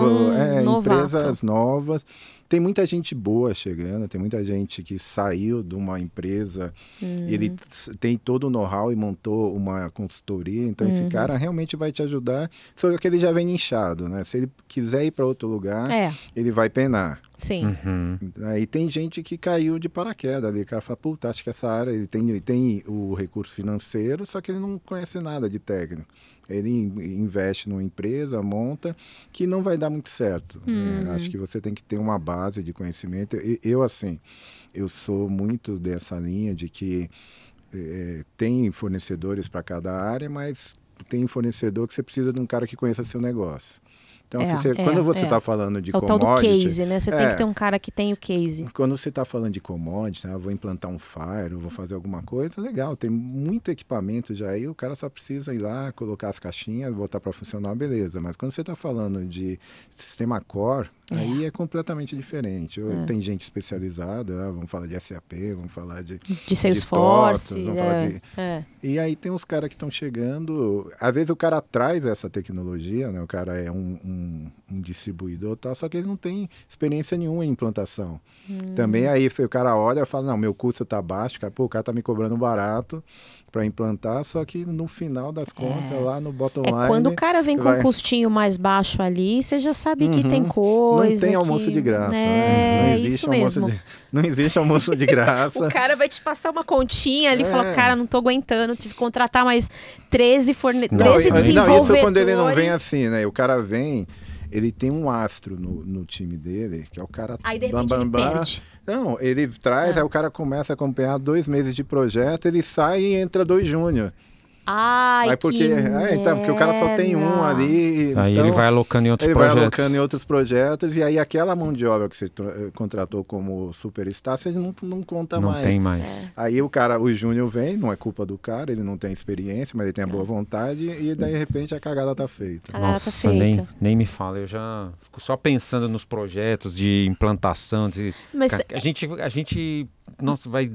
empresas novas. Tem muita gente boa chegando, tem muita gente que saiu de uma empresa, ele tem todo o know-how e montou uma consultoria, então esse cara realmente vai te ajudar, só que ele já vem inchado, né? Se ele quiser ir para outro lugar, ele vai penar. Sim. Aí tem gente que caiu de paraquedas ali, o cara fala, puta, acho que essa área, ele tem o recurso financeiro, só que ele não conhece nada de técnico. ele investe numa empresa, monta, que não vai dar muito certo. Acho que você tem que ter uma base de conhecimento. Eu sou muito dessa linha de que tem fornecedores para cada área, mas tem fornecedor que você precisa de um cara que conheça seu negócio. Então, quando você está falando de commodity... É o tal do case, né? Você tem que ter um cara que tem o case. Quando você está falando de commodity, vou implantar um Fire, vou fazer alguma coisa, legal, tem muito equipamento já aí, o cara só precisa ir lá, colocar as caixinhas, botar para funcionar, beleza. Mas quando você está falando de sistema core, aí é completamente diferente. Tem gente especializada, vamos falar de SAP, vamos falar de Salesforce. Vamos falar E aí tem uns caras que estão chegando, às vezes o cara traz essa tecnologia, né? O cara é um distribuidor, tal, só que ele não tem experiência nenhuma em implantação. Também aí o cara olha e fala, não, meu custo está baixo, o cara está me cobrando barato para implantar, só que no final das contas, lá no bottom line... Quando o cara vem com um custinho mais baixo ali, você já sabe que tem coisa... Não tem almoço de graça. Né? Não existe isso mesmo. Não existe almoço de graça. O cara vai te passar uma continha ali e falar, cara, não tô aguentando, tive que contratar mais 13 desenvolvedores. Não, isso quando ele não vem assim, né? O cara vem... Ele tem um astro no time dele, que é o cara... Aí, de repente, ele perde. Não, ele traz, aí o cara começa a acompanhar 2 meses de projeto, ele sai e entra 2 júnior. Ai, porque o cara só tem um ali. Aí então, ele vai alocando em outros projetos. Vai alocando em outros projetos, e aí aquela mão de obra que você contratou como superstar, você não conta mais. Não tem mais. Aí o júnior vem, não é culpa do cara, ele não tem experiência, mas ele tem a boa vontade, e daí de repente a cagada tá feita. Nossa, nem me fala, eu já fico só pensando nos projetos de implantação. Mas a gente nossa, vai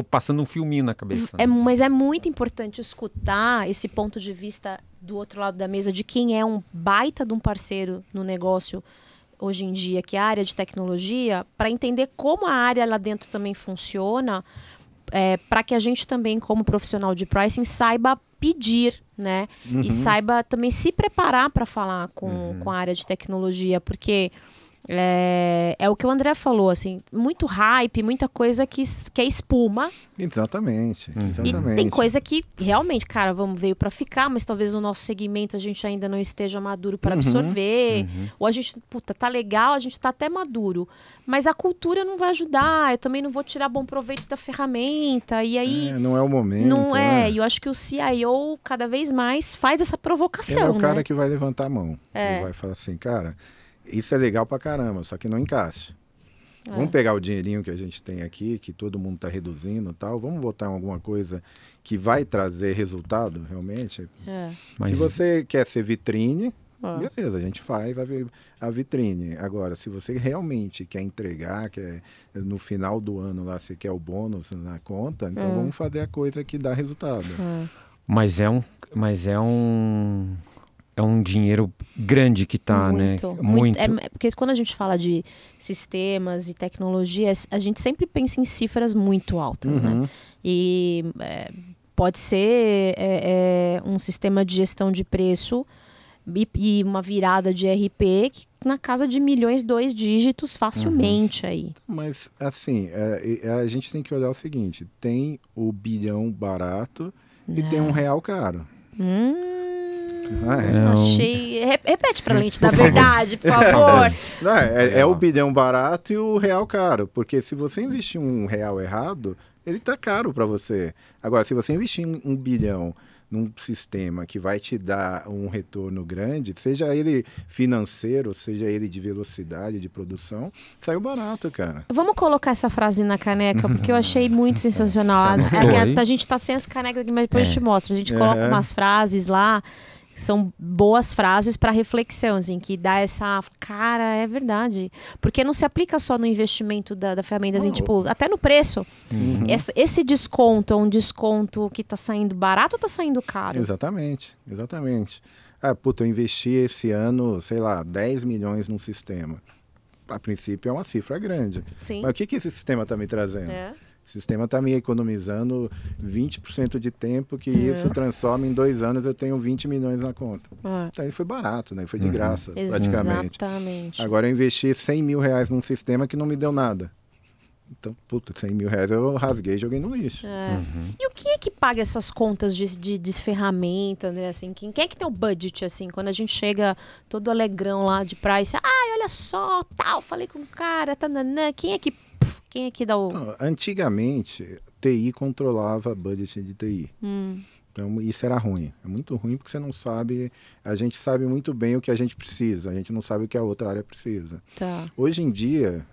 passando um filminho na cabeça. Mas é muito importante escutar esse ponto de vista do outro lado da mesa de quem é um baita de um parceiro no negócio hoje em dia, que é a área de tecnologia, para entender como a área lá dentro também funciona, para que a gente também, como profissional de pricing, saiba pedir, né? E saiba também se preparar para falar com a área de tecnologia, porque... É o que o André falou, assim, muito hype, muita coisa que é espuma. Exatamente. E tem coisa que realmente, cara, veio para ficar, mas talvez no nosso segmento a gente ainda não esteja maduro para absorver. Ou a gente, tá legal, a gente tá até maduro. Mas a cultura não vai ajudar, eu também não vou tirar bom proveito da ferramenta. E aí. Não é o momento. Não é. E eu acho que o CIO cada vez mais faz essa provocação. Ele é o cara que vai levantar a mão. Ele vai falar assim, cara. Isso é legal pra caramba, só que não encaixa. Vamos pegar o dinheirinho que a gente tem aqui, que todo mundo está reduzindo e tal, vamos botar em alguma coisa que vai trazer resultado, realmente. Se você quer ser vitrine, beleza, a gente faz a vitrine. Agora, se você realmente quer entregar, no final do ano lá, você quer o bônus na conta, então vamos fazer a coisa que dá resultado. Mas é um dinheiro grande que está, né? Muito. Porque quando a gente fala de sistemas e tecnologias, a gente sempre pensa em cifras muito altas, né? E pode ser um sistema de gestão de preço e uma virada de RP que na casa de milhões, 2 dígitos facilmente aí. Mas, assim, a gente tem que olhar o seguinte, tem o bilhão barato e tem um real caro. Achei... Repete pra lente da verdade, por favor. É o bilhão barato e o real caro. Porque se você investir um real errado, ele tá caro para você. Agora, se você investir um bilhão num sistema que vai te dar um retorno grande, seja ele financeiro, seja ele de velocidade, de produção, saiu barato, cara. Vamos colocar essa frase na caneca, porque eu achei muito sensacional. A gente tá sem as canecas aqui, mas depois eu te mostro. A gente coloca umas frases lá, são boas frases para reflexão, assim, que dá essa... Cara, é verdade. Porque não se aplica só no investimento da ferramenta, assim, tipo, até no preço. Esse desconto é um desconto que está saindo barato ou está saindo caro? Exatamente. Eu investi esse ano, sei lá, 10 milhões num sistema. A princípio é uma cifra grande. Sim. Mas o que esse sistema está me trazendo? O sistema está me economizando 20% de tempo, que isso transforma em 2 anos, eu tenho 20 milhões na conta. Então aí foi barato, né? Foi de graça, praticamente. Exatamente. Agora eu investi 100 mil reais num sistema que não me deu nada. Então, puta, 100 mil reais eu rasguei e joguei no lixo. E o quem é que paga essas contas de ferramenta, né? Assim, quem é que tem o budget, assim, quando a gente chega todo alegrão lá de price, olha só, tal, falei com o cara, tananã, quem é que dá o... Então, antigamente, TI controlava budget de TI. Então, isso era ruim. É muito ruim porque você não sabe... A gente sabe muito bem o que a gente precisa. A gente não sabe o que a outra área precisa. Tá. Hoje em dia,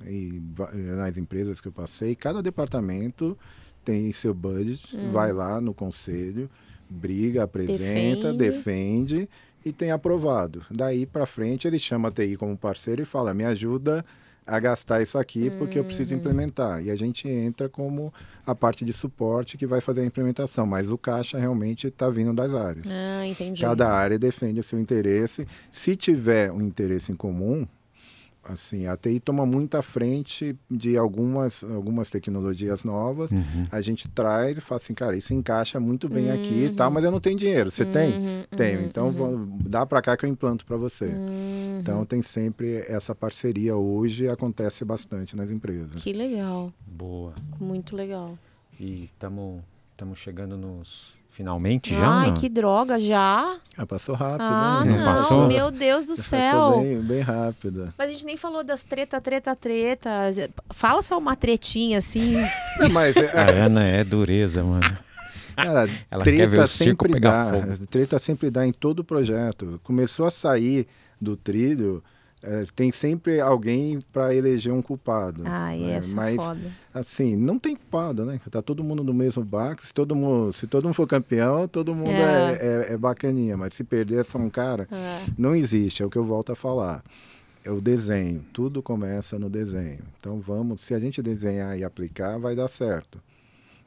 nas empresas que eu passei, cada departamento tem seu budget, vai lá no conselho, briga, apresenta, defende e tem aprovado. Daí para frente, ele chama a TI como parceiro e fala, me ajuda a gastar isso aqui porque eu preciso implementar. E a gente entra como a parte de suporte que vai fazer a implementação, mas o caixa realmente está vindo das áreas. Entendi. Cada área defende o seu interesse. Se tiver um interesse em comum, assim, a TI toma muita frente de algumas tecnologias novas. A gente traz e fala assim, cara, isso encaixa muito bem aqui e tal, mas eu não tenho dinheiro. Você tem? Tenho. Então, dá para cá que eu implanto para você. Então, tem sempre essa parceria. Hoje acontece bastante nas empresas. Que legal. Boa. Muito legal. E estamos chegando nos... Finalmente já? Ai, que droga, já? Passou rápido, né? Não passou? Meu Deus do céu. Passou bem rápido. Mas a gente nem falou das treta. Fala só uma tretinha, assim. Mas, a Ana é dureza, mano. Cara, ela quer ver o circo pegar dá. fogo. Treta sempre dá em todo projeto. Começou a sair do trilho, tem sempre alguém para eleger um culpado. Mas, foda. Assim, não tem culpado, né? Tá todo mundo no mesmo barco. Se todo mundo for campeão, todo mundo é bacaninha. Mas se perder só um cara, não existe. É o que eu volto a falar. É o desenho. Tudo começa no desenho. Então se a gente desenhar e aplicar, vai dar certo.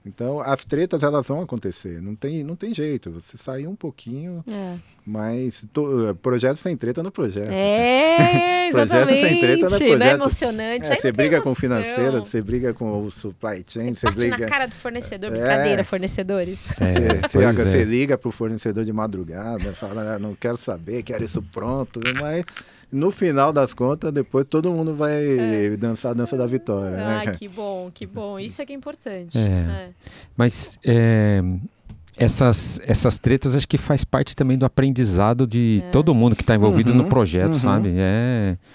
Então, as tretas, elas vão acontecer. Não tem jeito. Você sair um pouquinho, mas projeto sem treta no projeto. Projeto sem treta no projeto. Não é emocionante. Você briga com o financeiro, você briga com o supply chain. Você bate na cara do fornecedor. Brincadeira, fornecedores. Você liga para o fornecedor de madrugada, fala, não quero saber, quero isso pronto. Mas no final das contas, depois todo mundo vai dançar a dança da vitória. Né? Que bom, que bom. Isso é que é importante. Mas essas tretas acho que faz parte também do aprendizado de todo mundo que está envolvido no projeto, sabe?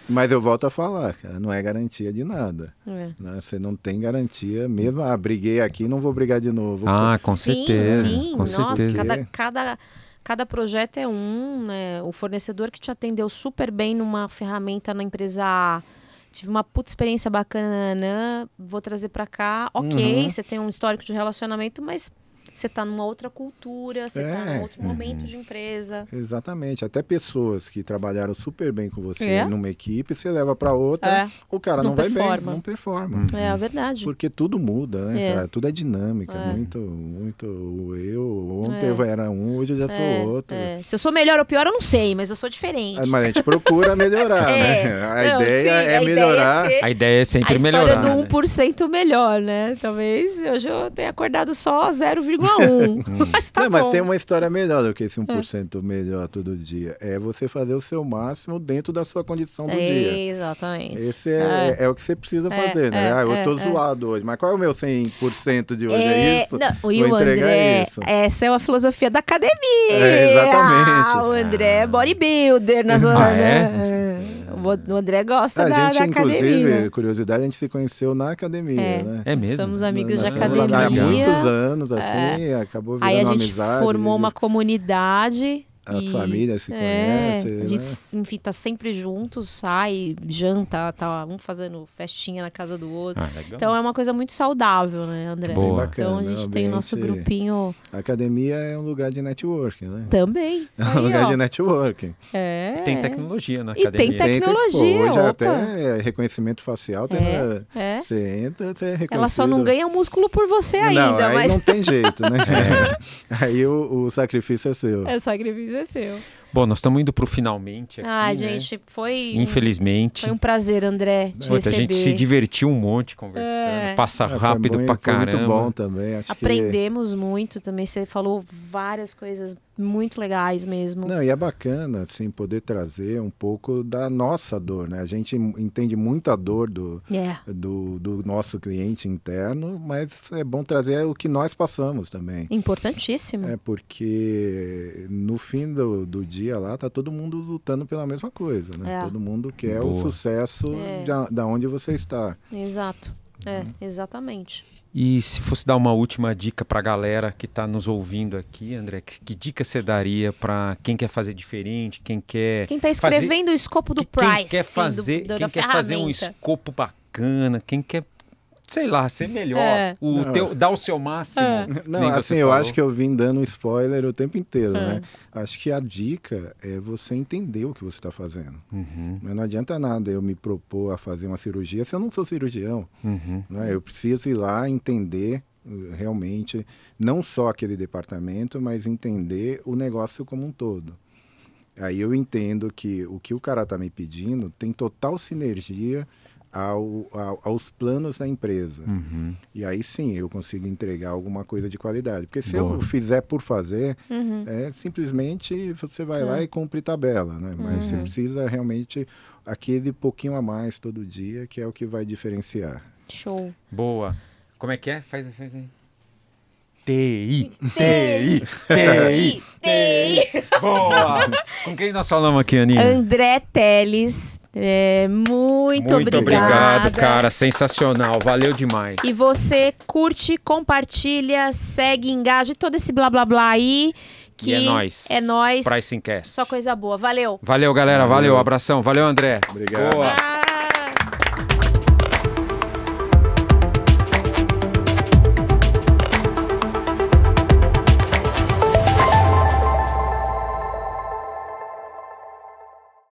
Mas eu volto a falar, cara, não é garantia de nada. Né? Você não tem garantia, mesmo, briguei aqui, não vou brigar de novo. Com certeza. Sim, com nossa, certeza. Cada projeto é né? O fornecedor que te atendeu super bem numa ferramenta na empresa A, tive uma puta experiência bacana, vou trazer para cá. Ok, você tem um histórico de relacionamento, mas você está numa outra cultura, você está num outro momento de empresa. Exatamente. Até pessoas que trabalharam super bem com você numa equipe, você leva para outra, o cara não vai bem, não performa. É verdade. Porque tudo muda, né? Cara? Tudo é dinâmica, muito ontem eu era um, hoje eu já sou outro. Se eu sou melhor ou pior, eu não sei, mas eu sou diferente. Mas a gente procura melhorar, né? A ideia é melhorar. A ideia é sempre melhorar. A história do 1% melhor, né? Talvez hoje eu tenha acordado só 0,1. Mas tá bom. Mas tem uma história melhor do que esse 1% melhor todo dia. É você fazer o seu máximo dentro da sua condição do dia. Exatamente. Esse é o que você precisa fazer, né? Eu tô zoado hoje, mas qual é o meu 100% de hoje? É isso? Não, vou entregar André, isso. Essa é uma filosofia da academia. Exatamente. O André é bodybuilder na zona. O André gosta da academia. Inclusive, curiosidade, a gente se conheceu na academia, né? É mesmo? Somos amigos de academia. Há muitos anos, assim, acabou virando aí a gente amizade. Formou uma comunidade. A família se conhece. A gente, enfim, tá sempre juntos, sai, janta, tá um fazendo festinha na casa do outro. Então é uma coisa muito saudável, né, André? Boa. Bacana, então a gente tem o nosso grupinho. A academia é um lugar de networking, né? Também. É um lugar de networking. Tem tecnologia na academia. E tem tecnologia. Hoje até reconhecimento facial. Você entra, você é reconhecido. Ela só não ganha músculo por você ainda. Aí mas não tem jeito, né? Aí o sacrifício é seu. O sacrifício é seu. Bom, nós estamos indo para o finalmente aqui, né? Gente, infelizmente. Foi um prazer, André, te receber. A gente se divertiu um monte conversando, passa rápido pra caramba. Foi muito bom também. Aprendemos muito também, você falou várias coisas muito legais mesmo. Não, e é bacana, assim, poder trazer um pouco da nossa dor, né? A gente entende muito a dor do nosso cliente interno, mas é bom trazer o que nós passamos também. Importantíssimo. É porque no fim do dia lá, tá todo mundo lutando pela mesma coisa, né? Todo mundo quer o sucesso da onde você está. Exato. Exatamente. E se fosse dar uma última dica para a galera que está nos ouvindo aqui, André, que dica você daria para quem quer fazer diferente, quem está escrevendo o escopo do Price, quer fazer um escopo bacana, quem quer, sei lá, ser melhor, dar o seu máximo. Não, assim, eu acho que eu vim dando spoiler o tempo inteiro, né? Acho que a dica é você entender o que você está fazendo. Mas não adianta nada eu me propor a fazer uma cirurgia se eu não sou cirurgião. Né? Eu preciso ir lá entender realmente, não só aquele departamento, mas entender o negócio como um todo. Aí eu entendo que o cara está me pedindo tem total sinergia aos planos da empresa. E aí sim eu consigo entregar alguma coisa de qualidade. Porque se eu fizer por fazer, simplesmente você vai lá e cumpre tabela, né? Mas você precisa realmente aquele pouquinho a mais todo dia, que é o que vai diferenciar. Show. Boa. Como é que é? Faz aí. TI. Boa! Com quem nós falamos aqui, Aninha? André Teles. Muito obrigado, cara. Sensacional. Valeu demais. E você curte, compartilha, segue, engaja, todo esse blá blá blá aí. Que é nóis. É nóis. Pricing Cast. Só coisa boa. Valeu. Valeu, galera. Valeu. Abração. Valeu, André. Obrigado. Boa.